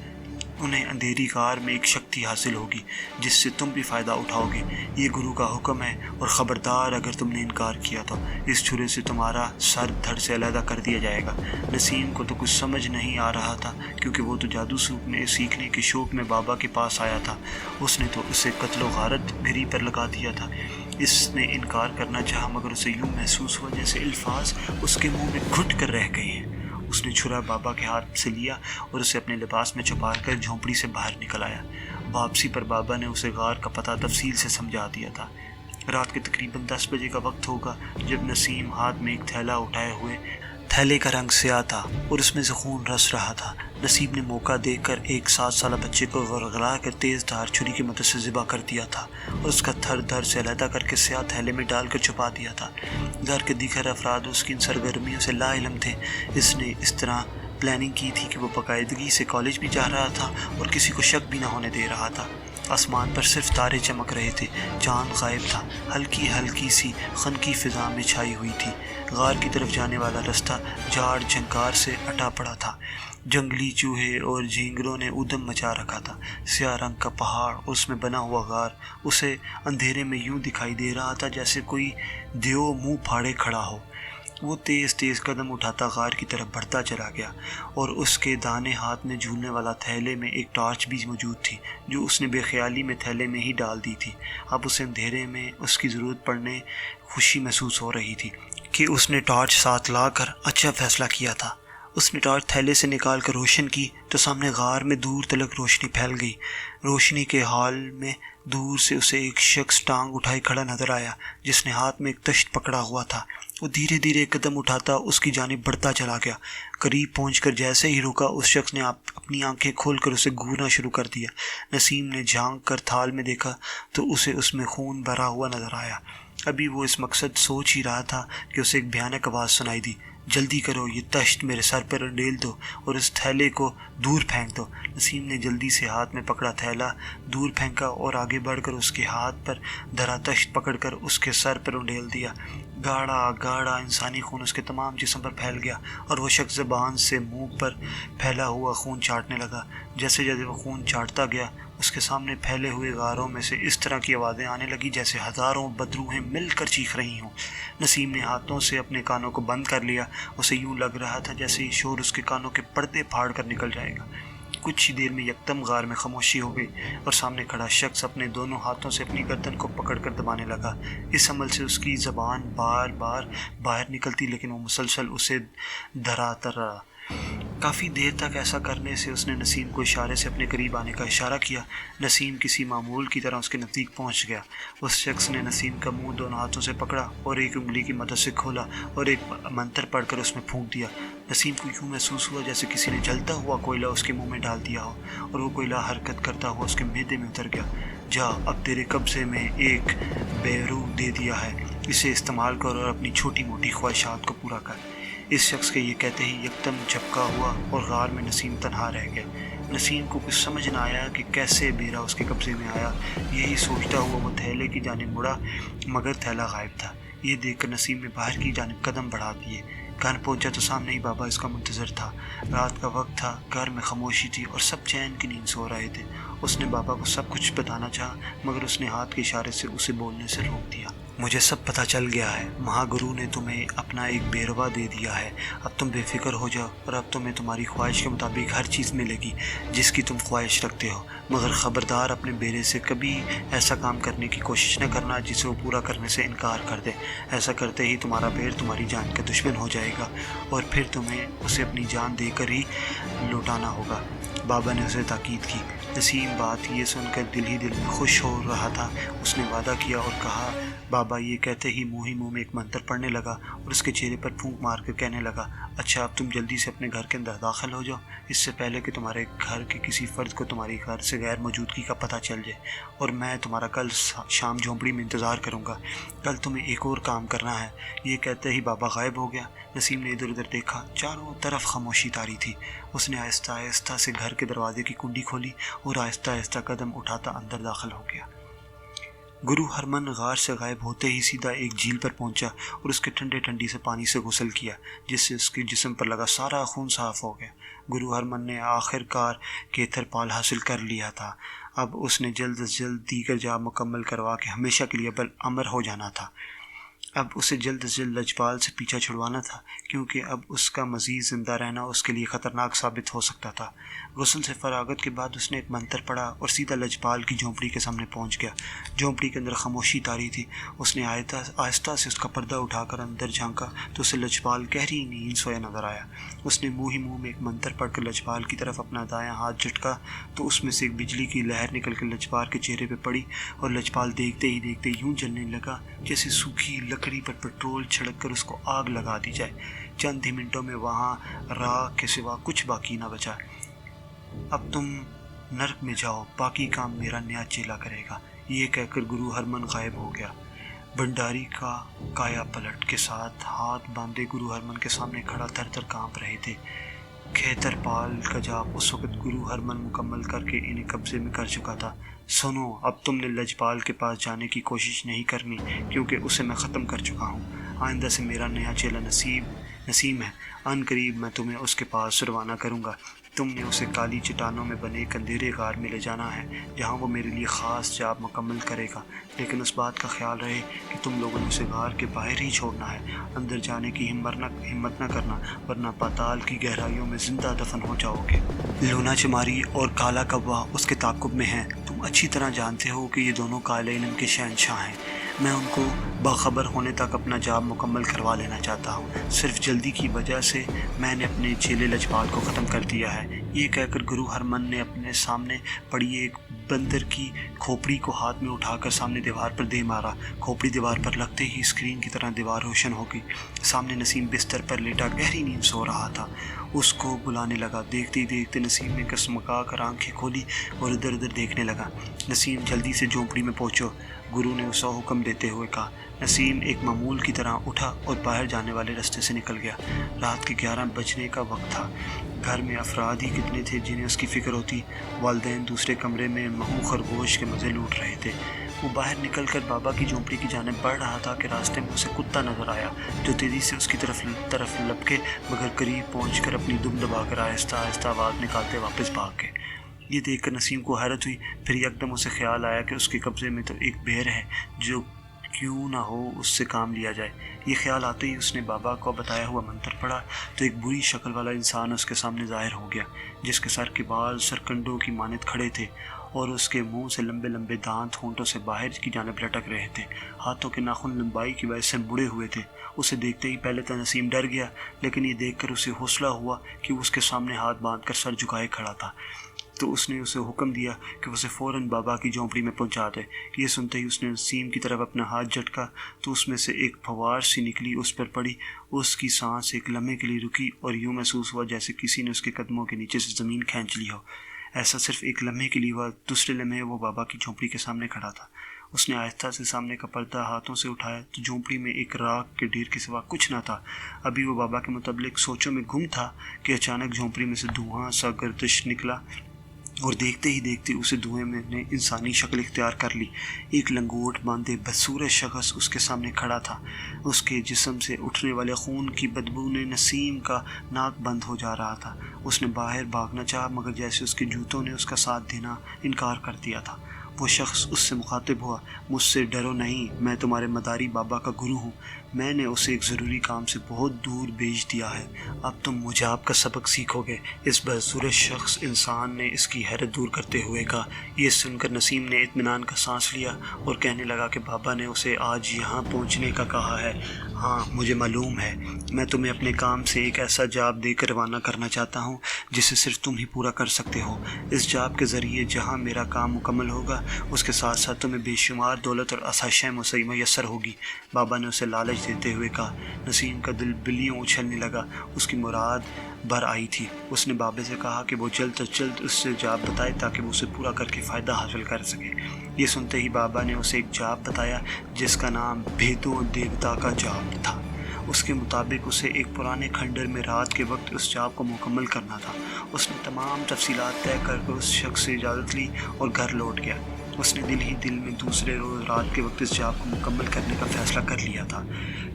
A: انہیں اندھیری غار میں ایک شکتی حاصل ہوگی جس سے تم بھی فائدہ اٹھاؤ گے۔ یہ گرو کا حکم ہے اور خبردار اگر تم نے انکار کیا تو اس چھرے سے تمہارا سر دھڑ سے علیحدہ کر دیا جائے گا۔ نسیم کو تو کچھ سمجھ نہیں آ رہا تھا کیونکہ وہ تو جادو سیکھنے کے شوق میں بابا کے پاس آیا تھا۔ اس نے تو اسے قتل و غارت گری پر لگا دیا تھا۔ اس نے انکار کرنا چاہا مگر اسے یوں محسوس ہوا جیسے الفاظ اس کے منہ میں گھٹ کر رہ گئے ہیں۔ اس نے چھرا بابا کے ہاتھ سے لیا اور اسے اپنے لباس میں چھپا کر جھونپڑی سے باہر نکل آیا۔ واپسی پر بابا نے اسے غار کا پتہ تفصیل سے سمجھا دیا تھا۔ رات کے تقریباً 10 بجے کا وقت ہوگا جب نسیم ہاتھ میں ایک تھیلا اٹھائے ہوئے، تھیلے کا رنگ سیاہ تھا اور اس میں سے خون رس رہا تھا۔ نسیم نے موقع دیکھ کر ایک 7 سالہ بچے کو ورغلا کر تیز دھار چھری کی مدد سے ذبح کر دیا تھا اور اس کا تھر دھر سے علیحدہ کر کے سیاہ تھیلے میں ڈال کر چھپا دیا تھا۔ گھر کے دیگر افراد اس کی ان سرگرمیوں سے لا علم تھے۔ اس نے اس طرح پلاننگ کی تھی کہ وہ باقاعدگی سے کالج بھی جا رہا تھا اور کسی کو شک بھی نہ ہونے دے رہا تھا۔ آسمان پر صرف تارے چمک رہے تھے، چاند غائب تھا، ہلکی ہلکی سی خنکی فضا میں چھائی ہوئی تھی۔ غار کی طرف جانے والا رستہ جھاڑ جھنکار سے اٹا پڑا تھا۔ جنگلی چوہے اور جھینگروں نے ادم مچا رکھا تھا۔ سیاہ رنگ کا پہاڑ اور اس میں بنا ہوا غار اسے اندھیرے میں یوں دکھائی دے رہا تھا جیسے کوئی دیو منہ پھاڑے کھڑا ہو۔ وہ تیز تیز قدم اٹھاتا غار کی طرف بڑھتا چلا گیا، اور اس کے دانے ہاتھ میں جھولنے والا تھیلے میں ایک ٹارچ بھی موجود تھی جو اس نے بے خیالی میں تھیلے میں ہی ڈال دی تھی۔ اب اسے اندھیرے میں اس کی ضرورت پڑنے خوشی محسوس ہو رہی تھی کہ اس نے ٹارچ ساتھ لا کر اچھا فیصلہ کیا تھا۔ اس نے ٹارچ تھیلے سے نکال کر روشن کی تو سامنے غار میں دور تلک روشنی پھیل گئی۔ روشنی کے حال میں دور سے اسے ایک شخص ٹانگ اٹھائے کھڑا نظر آیا جس نے ہاتھ میں ایک تشت پکڑا ہوا تھا۔ وہ دھیرے دھیرے قدم اٹھاتا اس کی جانب بڑھتا چلا گیا۔ قریب پہنچ کر جیسے ہی رکا، اس شخص نے اپنی آنکھیں کھول کر اسے گھورنا شروع کر دیا۔ نسیم نے جھانک کر تھال میں دیکھا تو اسے اس میں خون بھرا ہوا نظر آیا۔ ابھی وہ اس مقصد سوچ ہی رہا تھا کہ اسے ایک بھیانک آواز سنائی دی، جلدی کرو، یہ تشت میرے سر پر انڈیل دو اور اس تھیلے کو دور پھینک دو۔ نسیم نے جلدی سے ہاتھ میں پکڑا تھیلا دور پھینکا اور آگے بڑھ کر اس کے ہاتھ پر دھرا تشت پکڑ کر اس کے سر پر انڈیل دیا۔ گاڑھا گاڑھا انسانی خون اس کے تمام جسم پر پھیل گیا اور وہ شخص زبان سے منہ پر پھیلا ہوا خون چاٹنے لگا۔ جیسے جیسے وہ خون چاٹتا گیا، اس کے سامنے پھیلے ہوئے غاروں میں سے اس طرح کی آوازیں آنے لگی جیسے ہزاروں بدروہیں مل کر چیخ رہی ہوں۔ نسیم نے ہاتھوں سے اپنے کانوں کو بند کر لیا۔ اسے یوں لگ رہا تھا جیسے یہ شور اس کے کانوں کے پردے پھاڑ کر نکل جائے گا۔ کچھ ہی دیر میں یکدم غار میں خاموشی ہو گئی اور سامنے کھڑا شخص اپنے دونوں ہاتھوں سے اپنی گردن کو پکڑ کر دبانے لگا۔ اس عمل سے اس کی زبان بار بار باہر نکلتی لیکن وہ مسلسل اسے دھراتا رہا۔ کافی دیر تک ایسا کرنے سے اس نے نسیم کو اشارے سے اپنے قریب آنے کا اشارہ کیا۔ نسیم کسی معمول کی طرح اس کے نزدیک پہنچ گیا۔ اس شخص نے نسیم کا منہ دونوں ہاتھوں سے پکڑا اور ایک انگلی کی مدد سے کھولا اور ایک منتر پڑھ کر اس میں پھونک دیا۔ نسیم کو یوں محسوس ہوا جیسے کسی نے جلتا ہوا کوئلہ اس کے منہ میں ڈال دیا ہو، اور وہ کوئلہ حرکت کرتا ہوا اس کے معدے میں اتر گیا۔ جا، اب تیرے قبضے میں ایک بیرو دے دیا ہے، اسے استعمال کر اور اپنی چھوٹی موٹی خواہشات کو پورا کر۔ اس شخص کے یہ کہتے ہی یکدم جھپکا ہوا اور غار میں نسیم تنہا رہ گیا۔ نسیم کو کچھ سمجھ نہ آیا کہ کیسے بیرا اس کے قبضے میں آیا۔ یہی سوچتا ہوا وہ تھیلے کی جانب مڑا مگر تھیلا غائب تھا۔ یہ دیکھ کر نسیم نے باہر کی جانب قدم بڑھا دیے۔ گھر پہنچا تو سامنے ہی بابا اس کا منتظر تھا۔ رات کا وقت تھا، گھر میں خاموشی تھی اور سب چین کی نیند سو رہے تھے۔ اس نے بابا کو سب کچھ بتانا چاہا مگر اس نے ہاتھ کے اشارے سے اسے بولنے سے روک دیا۔ مجھے سب پتہ چل گیا ہے، مہا گرو نے تمہیں اپنا ایک بیروا دے دیا ہے۔ اب تم بے فکر ہو جاؤ اور اب تمہیں تمہاری خواہش کے مطابق ہر چیز ملے گی جس کی تم خواہش رکھتے ہو، مگر خبردار اپنے بیرے سے کبھی ایسا کام کرنے کی کوشش نہ کرنا جسے وہ پورا کرنے سے انکار کر دے۔ ایسا کرتے ہی تمہارا بیر تمہاری جان کا دشمن ہو جائے گا اور پھر تمہیں اسے اپنی جان دے کر ہی لوٹانا ہوگا۔ بابا نے اسے تاکید کی۔ نسیم بات یہ سن کر دل ہی دل میں خوش ہو رہا تھا۔ اس نے وعدہ کیا اور کہا۔ بابا یہ کہتے ہی منہ ہی منہ میں ایک منتر پڑھنے لگا اور اس کے چہرے پر پھونک مار کر کہنے لگا، اچھا اب تم جلدی سے اپنے گھر کے اندر داخل ہو جاؤ، اس سے پہلے کہ تمہارے گھر کے کسی فرد کو تمہاری گھر سے غیر موجودگی کا پتہ چل جائے، اور میں تمہارا کل شام جھونپڑی میں انتظار کروں گا، کل تمہیں ایک اور کام کرنا ہے۔ یہ کہتے ہی بابا غائب ہو گیا۔ نسیم نے ادھر ادھر دیکھا، چاروں طرف خاموشی طاری تھی۔ اس نے آہستہ آہستہ سے گھر کے دروازے کی کنڈی کھولی اور آہستہ آہستہ قدم اٹھاتا اندر داخل ہو گیا۔ گرو ہرمن غار سے غائب ہوتے ہی سیدھا ایک جھیل پر پہنچا اور اس کے ٹھنڈے ٹھنڈی سے پانی سے غسل کیا، جس سے اس کے جسم پر لگا سارا خون صاف ہو گیا۔ گرو ہرمن نے آخر کار کیتھر پال حاصل کر لیا تھا۔ اب اس نے جلد از جلد دیگر جاب مکمل کروا کے ہمیشہ کے لیے امر ہو جانا تھا۔ اب اسے جلد از جلد لجپال سے پیچھا چھڑوانا تھا، کیونکہ اب اس کا مزید زندہ رہنا اس کے لیے خطرناک ثابت ہو سکتا تھا۔ غسل سے فراغت کے بعد اس نے ایک منتر پڑھا اور سیدھا لجپال کی جھونپڑی کے سامنے پہنچ گیا۔ جھونپڑی کے اندر خاموشی طاری تھی۔ اس نے آہستہ سے اس کا پردہ اٹھا کر اندر جھانکا تو اسے لجپال گہری نیند سویا نظر آیا۔ اس نے منہ ہی منہ میں ایک منتر پڑھ کر لجپال کی طرف اپنا دایاں ہاتھ جھٹکا تو اس میں سے ایک بجلی کی لہر نکل کر لجپال کے چہرے پہ پڑی اور لجپال دیکھتے ہی دیکھتے یوں جلنے لگا جیسے سوکھی لکڑی پر پیٹرول چھڑک کر اس کو آگ لگا دی جائے۔ چند ہی منٹوں میں وہاں راکھ کے سوا کچھ باقی نہ بچا۔ اب تم نرک میں جاؤ، باقی کام میرا نیا چیلا کرے گا۔ یہ کہہ کر گرو ہرمن غائب ہو گیا۔ بھنڈاری کا کایا پلٹ کے ساتھ ہاتھ باندھے گرو ہرمن کے سامنے کھڑا تھر تھر کانپ رہے تھے۔ کھیتر پال کا جاب اس وقت گرو ہرمن مکمل کر کے انہیں قبضے میں کر چکا تھا۔ سنو، اب تم نے لجپال کے پاس جانے کی کوشش نہیں کرنی، کیونکہ اسے میں ختم کر چکا ہوں۔ آئندہ سے میرا نیا چیلا نسیم ہے۔ ان قریب میں تمہیں اس کے پاس روانہ کروں گا۔
B: تم نے اسے کالی چٹانوں میں بنے ایک اندھیرے غار میں لے جانا ہے جہاں وہ میرے لیے خاص جاب مکمل کرے گا، لیکن اس بات کا خیال رہے کہ تم لوگوں نے اسے غار کے باہر ہی چھوڑنا ہے، اندر جانے کی ہمت نہ کرنا، ورنہ پاتال کی گہرائیوں میں زندہ دفن ہو جاؤ گے۔ لونا چماری اور کالا کوا اس کے تعاقب میں ہیں۔ تم اچھی طرح جانتے ہو کہ یہ دونوں کالے علم کے شہنشاہ ہیں۔ میں ان کو باخبر ہونے تک اپنا جاب مکمل کروا لینا چاہتا ہوں۔ صرف جلدی کی وجہ سے میں نے اپنے چیلے لجپال کو ختم کر دیا ہے۔ یہ کہہ کر گرو ہرمن نے اپنے سامنے پڑی ایک بندر کی کھوپڑی کو ہاتھ میں اٹھا کر سامنے دیوار پر دے مارا۔ کھوپڑی دیوار پر لگتے ہی اسکرین کی طرح دیوار روشن ہو گئی۔ سامنے نسیم بستر پر لیٹا گہری نیند سو رہا تھا۔ اس کو بلانے لگا۔ دیکھتے ہی دیکھتے نسیم نے کسمکا کر آنکھیں کھولی اور ادھر ادھر دیکھنے لگا۔ نسیم جلدی سے جھونپڑی میں پہنچو، گرو نے اسے حکم دیتے ہوئے کہا۔ نسیم ایک معمول کی طرح اٹھا اور باہر جانے والے راستے سے نکل گیا۔ رات کے 11 بجنے کا وقت تھا۔ گھر میں افراد ہی کتنے تھے جنہیں اس کی فکر ہوتی۔ والدین دوسرے کمرے میں مہو خرگوش کے مزے لوٹ رہے تھے۔ وہ باہر نکل کر بابا کی جھونپڑی کی جانب بڑھ رہا تھا کہ راستے میں اسے کتا نظر آیا جو تیزی سے اس کی طرف لپکے مگر قریب پہنچ کر اپنی دم دبا کر آہستہ آہستہ آواز نکالتے واپس بھاگ گئے۔ یہ دیکھ کر نسیم کو حیرت ہوئی، پھر یکدم اسے خیال آیا کہ اس کے قبضے میں تو ایک بیر ہے جو کیوں نہ ہو اس سے کام لیا جائے۔ یہ خیال آتے ہی اس نے بابا کو بتایا ہوا منتر پڑھا تو ایک بری شکل والا انسان اس کے سامنے ظاہر ہو گیا جس کے سر کے بال سرکنڈوں کی مانند کھڑے تھے اور اس کے منہ سے لمبے لمبے دانت ہونٹوں سے باہر کی جانب لٹک رہے تھے۔ ہاتھوں کے ناخن لمبائی کی وجہ سے مڑے ہوئے تھے۔ اسے دیکھتے ہی پہلے تو نسیم ڈر گیا، لیکن یہ دیکھ کر اسے حوصلہ ہوا کہ وہ اس کے سامنے ہاتھ باندھ کر سر جھکائے کھڑا تھا، تو اس نے اسے حکم دیا کہ اسے فوراً بابا کی جھونپڑی میں پہنچا دے۔ یہ سنتے ہی اس نے نسیم کی طرف اپنا ہاتھ جھٹکا تو اس میں سے ایک فوار سی نکلی، اس پر پڑی۔ اس کی سانس ایک لمحے کے لیے رکی اور یوں محسوس ہوا جیسے کسی نے اس کے قدموں کے نیچے سے زمین کھینچ لی ہو۔ ایسا صرف ایک لمحے کے لیے ہوا۔ دوسرے لمحے وہ بابا کی جھونپڑی کے سامنے کھڑا تھا۔ اس نے آہستہ سے سامنے کا پردہ ہاتھوں سے اٹھایا تو جھونپڑی میں ایک راکھ کے ڈھیر کے سوا کچھ نہ تھا۔ ابھی وہ بابا کے متعلق سوچوں میں گم تھا کہ اچانک جھونپڑی میں سے دھواں سا گردش نکلا اور دیکھتے ہی دیکھتے اسے دھوئیں میں نے انسانی شکل اختیار کر لی۔ ایک لنگوٹ باندھے بدصورت شخص اس کے سامنے کھڑا تھا۔ اس کے جسم سے اٹھنے والے خون کی بدبو نے نسیم کا ناک بند ہو جا رہا تھا۔ اس نے باہر بھاگنا چاہا مگر جیسے اس کے جوتوں نے اس کا ساتھ دینا انکار کر دیا تھا۔ وہ شخص اس سے مخاطب ہوا، مجھ سے ڈرو نہیں، میں تمہارے مداری بابا کا گرو ہوں۔ میں نے اسے ایک ضروری کام سے بہت دور بھیج دیا ہے، اب تم مجاب کا سبق سیکھو گے۔ اس بدصورت شخص انسان نے اس کی حیرت دور کرتے ہوئے کہا۔ یہ سن کر نسیم نے اطمینان کا سانس لیا اور کہنے لگا کہ بابا نے اسے آج یہاں پہنچنے کا کہا ہے۔ ہاں مجھے معلوم ہے، میں تمہیں اپنے کام سے ایک ایسا جاب دے کر روانہ کرنا چاہتا ہوں جسے صرف تم ہی پورا کر سکتے ہو۔ اس جاب کے ذریعے جہاں میرا کام مکمل ہوگا اس کے ساتھ ساتھ تمہیں بے شمار دولت اور آسائشیں میسر ہوگی۔ بابا نے اسے لالچ دیتے ہوئے کہا۔ نسیم کا دل بلیوں اچھلنے لگا، اس کی مراد بر آئی تھی۔ اس نے بابے سے کہا کہ وہ جلد از جلد اس سے جاب بتائے تاکہ وہ اسے پورا کر کے فائدہ حاصل کر سکے۔ یہ سنتے ہی بابا نے اسے ایک جاب بتایا جس کا نام بھیدوں دیوتا کا جاب تھا۔ اس کے مطابق اسے ایک پرانے کھنڈر میں رات کے وقت اس جاب کو مکمل کرنا تھا۔ اس نے تمام تفصیلات طے کر کے اس شخص سے اجازت لی اور گھر لوٹ گیا۔ اس نے دل ہی دل میں دوسرے روز رات کے وقت اس جاب کو مکمل کرنے کا فیصلہ کر لیا تھا۔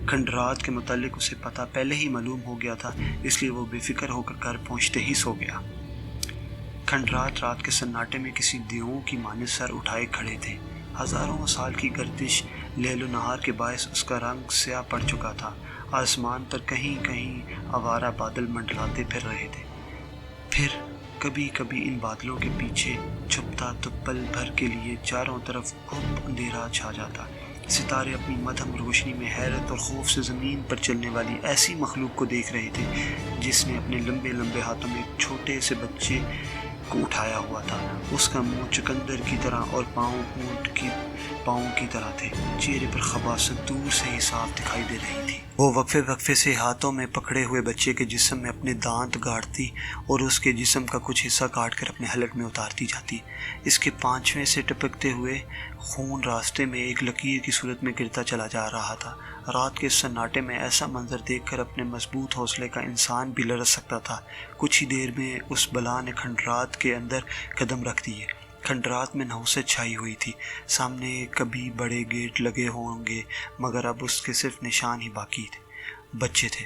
B: کھنڈرات کے متعلق اسے پتہ پہلے ہی معلوم ہو گیا تھا، اس لیے وہ بے فکر ہو کر گھر پہنچتے ہی سو گیا۔ کھنڈرات رات کے سناٹے میں کسی دیو کی مانند سر اٹھائے کھڑے تھے۔ ہزاروں سال کی گردش لیل و نہار کے باعث اس کا رنگ سیاہ پڑ چکا تھا۔ آسمان پر کہیں کہیں آوارہ بادل منڈلاتے پھر رہے تھے۔ پھر کبھی کبھی ان بادلوں کے پیچھے چھپتا تو پل بھر کے لیے چاروں طرف گھپ اندھیرا چھا جاتا۔ ستارے اپنی مدھم روشنی میں حیرت اور خوف سے زمین پر چلنے والی ایسی مخلوق کو دیکھ رہے تھے جس نے اپنے لمبے لمبے ہاتھوں میں ایک چھوٹے سے بچے کو اٹھایا ہوا تھا۔ اس کا منہ چقندر کی طرح اور پاؤں اونٹ کی پاؤں کی طرح تھے۔ چہرے پر خباثت دور سے ہی صاف دکھائی دے رہی تھی۔ وہ وقفے وقفے سے ہاتھوں میں پکڑے ہوئے بچے کے جسم میں اپنے دانت گاڑتی اور اس کے جسم کا کچھ حصہ کاٹ کر اپنے حلق میں اتارتی جاتی۔ اس کے پانچویں سے ٹپکتے ہوئے خون راستے میں ایک لکیر کی صورت میں گرتا چلا جا رہا تھا۔ رات کے سناٹے میں ایسا منظر دیکھ کر اپنے مضبوط حوصلے کا انسان بھی لرز سکتا تھا۔ کچھ ہی دیر میں اس بلا نے کھنڈرات کے اندر قدم رکھ دیے۔ کھنڈرات میں نحوست چھائی ہوئی تھی۔ سامنے کبھی بڑے گیٹ لگے ہوں گے مگر اب اس کے صرف نشان ہی باقی تھے۔ بچے تھے۔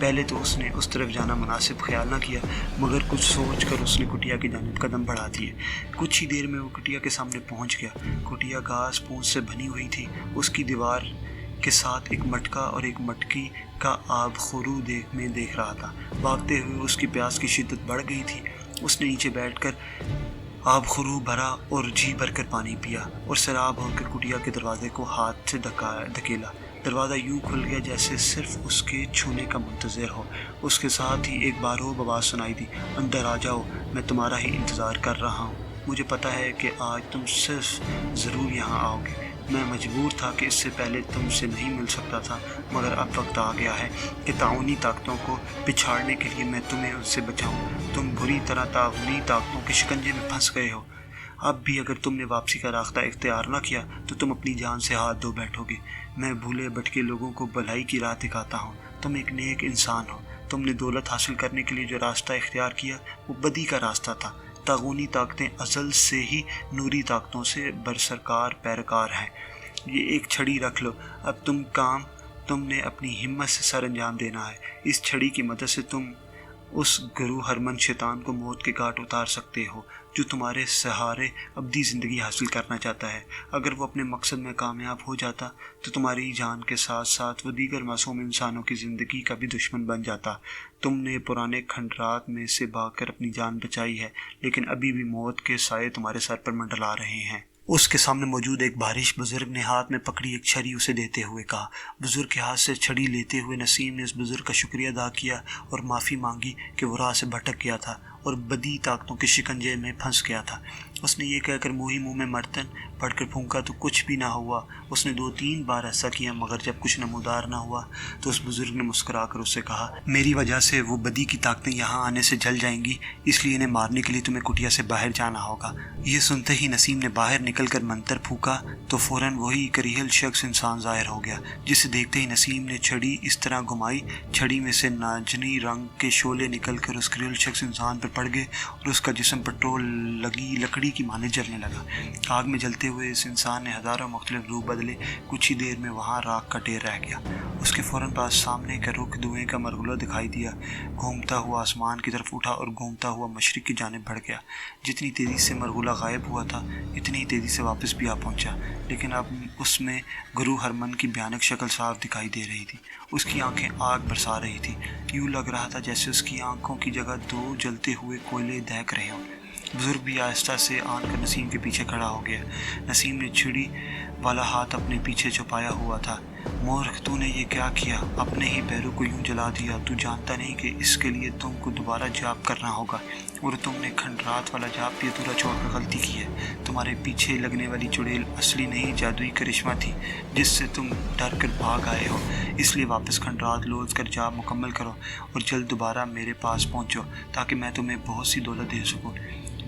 B: پہلے تو اس نے اس طرف جانا مناسب خیال نہ کیا، مگر کچھ سوچ کر اس نے کٹیا کی جانب قدم بڑھا دیے۔ کچھ ہی دیر میں وہ کٹیا کے سامنے پہنچ گیا۔ کٹیا گھاس پھوس سے بنی ہوئی تھی۔ اس کی دیوار کے ساتھ ایک مٹکا اور ایک مٹکی کا آب خورو میں دیکھ رہا تھا۔ بھاگتے ہوئے اس کی پیاس کی شدت بڑھ گئی تھی۔ اس نے نیچے بیٹھ کر آب خورو بھرا اور جی بھر کر پانی پیا اور سیراب ہو کر کٹیا کے دروازے کو ہاتھ سے دھکیلا۔ دروازہ یوں کھل گیا جیسے صرف اس کے چھونے کا منتظر ہو۔ اس کے ساتھ ہی ایک بارہوب آواز سنائی دی، اندر آ جاؤ، میں تمہارا ہی انتظار کر رہا ہوں۔ مجھے پتہ ہے کہ آج تم صرف ضرور یہاں آؤ گے۔ میں مجبور تھا کہ اس سے پہلے تم سے نہیں مل سکتا تھا، مگر اب وقت آ گیا ہے کہ تعاونی طاقتوں کو پچھاڑنے کے لیے میں تمہیں ان سے بچاؤں۔ تم بری طرح تعاونی طاقتوں کے شکنجے میں پھنس گئے ہو۔ اب بھی اگر تم نے واپسی کا راستہ اختیار نہ کیا تو تم اپنی جان سے ہاتھ دھو بیٹھو گے۔ میں بھولے بھٹکے لوگوں کو بھلائی کی راہ دکھاتا ہوں۔ تم ایک نیک انسان ہو۔ تم نے دولت حاصل کرنے کے لیے جو راستہ اختیار کیا وہ بدی کا راستہ تھا۔ تعاونی طاقتیں ازل سے ہی نوری طاقتوں سے برسرکار پیروکار ہیں۔ یہ ایک چھڑی رکھ لو۔ اب تم نے اپنی ہمت سے سر انجام دینا ہے۔ اس چھڑی کی مدد سے تم اس گرو ہرمن شیطان کو موت کے گھاٹ اتار سکتے ہو جو تمہارے سہارے ابدی زندگی حاصل کرنا چاہتا ہے۔ اگر وہ اپنے مقصد میں کامیاب ہو جاتا تو تمہاری جان کے ساتھ ساتھ وہ دیگر معصوم انسانوں کی زندگی کا بھی دشمن بن جاتا۔ تم نے پرانے کھنڈرات میں سے بھاگ کر اپنی جان بچائی ہے، لیکن ابھی بھی موت کے سائے تمہارے سر پر منڈلا رہے ہیں۔ اس کے سامنے موجود ایک بارش بزرگ نے ہاتھ میں پکڑی ایک چھری اسے دیتے ہوئے کہا۔ بزرگ کے ہاتھ سے چھڑی لیتے ہوئے نسیم نے اس بزرگ کا شکریہ ادا کیا اور معافی مانگی کہ وہ راہ سے بھٹک گیا تھا اور بدی طاقتوں کے شکنجے میں پھنس گیا تھا۔ اس نے یہ کہہ کر منہ میں مرتن پڑھ کر پھونکا تو کچھ بھی نہ ہوا۔ اس نے 2-3 بار ایسا کیا، مگر جب کچھ نمودار نہ ہوا تو اس بزرگ نے مسکرا کر اس سے کہا، میری وجہ سے وہ بدی کی طاقتیں یہاں آنے سے جل جائیں گی، اس لیے انہیں مارنے کے لیے تمہیں کٹیا سے باہر جانا ہوگا۔ یہ سنتے ہی نسیم نے باہر نکل کر منتر پھونکا تو فوراً وہی کریہل شخص انسان ظاہر ہو گیا، جسے دیکھتے ہی نسیم نے چھڑی اس طرح گھمائی، چھڑی میں سے ناجنی رنگ کے شعلے نکل کر اس کریہل شخص انسان پر پڑ گئے اور اس کا جسم پٹرول لگی لکڑی کی مانند جلنے لگا۔ آگ میں جلتے ہوئے اس انسان نے ہزاروں مختلف روپ بدلے۔ کچھ ہی دیر میں وہاں راکھ کا ڈھیر رہ گیا۔ اس کے فوراً پاس سامنے کا رخ دھوئیں کا مرغلہ دکھائی دیا، گھومتا ہوا آسمان کی طرف اٹھا اور گھومتا ہوا مشرق کی جانب بڑھ گیا۔ جتنی تیزی سے مرغلہ غائب ہوا تھا اتنی ہی تیزی سے واپس بھی آ پہنچا، لیکن اب اس میں گرو ہرمن کی بھیانک شکل صاف دکھائی دے رہی تھی۔ اس کی آنکھیں آگ برسا رہی تھی، یوں لگ رہا تھا جیسے اس کی آنکھوں کی جگہ 2 جلتے ہوئے کوئلے دہک رہے ہوں۔ بزرگ بھی آہستہ سے آن کر نسیم کے پیچھے کھڑا ہو گیا۔ نسیم نے چھڑی والا ہاتھ اپنے پیچھے چھپایا ہوا تھا۔ مورخ، تو نے یہ کیا کیا؟ اپنے ہی پیروں کو یوں جلا دیا۔ تو جانتا نہیں کہ اس کے لیے تم کو دوبارہ جاپ کرنا ہوگا، اور تم نے کھنڈرات والا جاپ بھی ادھورا چھوڑ کر غلطی کی ہے۔ تمہارے پیچھے لگنے والی چڑیل اصلی نہیں جادوئی کرشمہ تھی جس سے تم ڈر کر بھاگ آئے ہو۔ اس لیے واپس کھنڈرات لوٹ کر جاپ مکمل کرو اور جلد دوبارہ میرے پاس پہنچو تاکہ میں تمہیں بہت سی دولت دے سکوں۔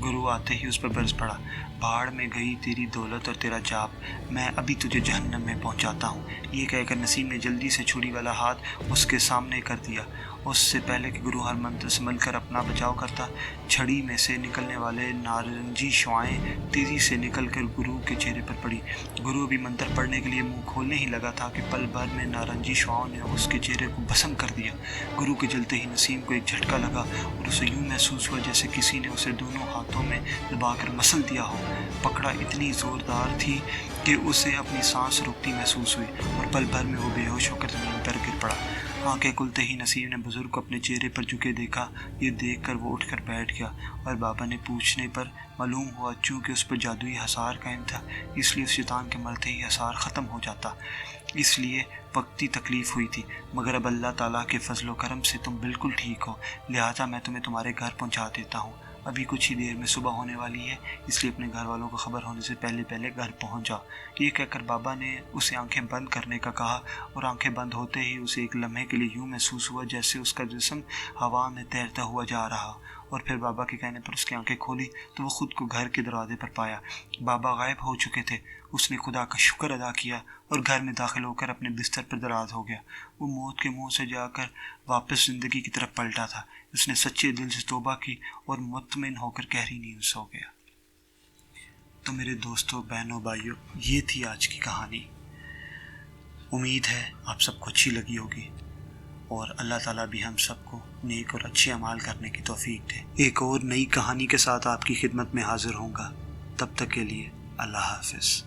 B: گرو آتے ہی اس پر برس پڑا، بھاڑ میں گئی تیری دولت اور تیرا جاپ، میں ابھی تجھے جہنم میں پہنچاتا ہوں۔ یہ کہہ کر نسیم نے جلدی سے چھڑی والا ہاتھ اس کے سامنے کر دیا۔ اس سے پہلے کہ گرو ہرمن سنبھل کر اپنا بچاؤ کرتا، چھڑی میں سے نکلنے والے نارنجی شعاعیں تیزی سے نکل کر گرو کے چہرے پر پڑی۔ گرو بھی منتر پڑھنے کے لیے منہ کھولنے ہی لگا تھا کہ پل بھر میں نارنجی شعاعوں نے اس کے چہرے کو بھسم کر دیا۔ گرو کے جلتے ہی نسیم کو ایک جھٹکا لگا اور اسے یوں محسوس ہوا جیسے کسی نے اسے دونوں ہاتھوں میں دبا کر مسل دیا ہو۔ پکڑا اتنی زوردار تھی کہ اسے اپنی سانس رکتی محسوس ہوئی اور پل بھر میں وہ بے ہوش ہو کر زمین پر گر پڑا۔ آنکھیں کھلتے ہی نسیم نے بزرگ کو اپنے چہرے پر جھکے دیکھا۔ یہ دیکھ کر وہ اٹھ کر بیٹھ گیا اور بابا نے پوچھنے پر معلوم ہوا چونکہ اس پر جادوئی حصار قائم تھا، اس لیے اس شیطان کے مرتے ہی حصار ختم ہو جاتا، اس لیے وقتی تکلیف ہوئی تھی، مگر اب اللہ تعالیٰ کے فضل و کرم سے تم بالکل ٹھیک ہو، لہٰذا میں تمہیں تمہارے گھر پہنچا دیتا ہوں۔ ابھی کچھ ہی دیر میں صبح ہونے والی ہے، اس لیے اپنے گھر والوں کو خبر ہونے سے پہلے گھر پہنچ جاؤ۔ یہ کہہ کر بابا نے اسے آنکھیں بند کرنے کا کہا، اور آنکھیں بند ہوتے ہی اسے ایک لمحے کے لیے یوں محسوس ہوا جیسے اس کا جسم ہوا میں تیرتا ہوا جا رہا، اور پھر بابا کے کہنے پر اس کی آنکھیں کھولی تو وہ خود کو گھر کے دروازے پر پایا۔ بابا غائب ہو چکے تھے۔ اس نے خدا کا شکر ادا کیا اور گھر میں داخل ہو کر اپنے بستر پر دراز ہو گیا۔ وہ موت کے منہ سے جا کر واپس زندگی کی طرف پلٹا تھا۔ اس نے سچے دل سے توبہ کی اور مطمئن ہو کر گہری نیند سو گیا۔ تو میرے دوستوں، بہنوں، بھائیوں، یہ تھی آج کی کہانی۔ امید ہے آپ سب کو اچھی لگی ہوگی، اور اللہ تعالیٰ بھی ہم سب کو نیک اور اچھے اعمال کرنے کی توفیق دے۔ ایک اور نئی کہانی کے ساتھ آپ کی خدمت میں حاضر ہوں گا، تب تک کے لیے اللہ حافظ۔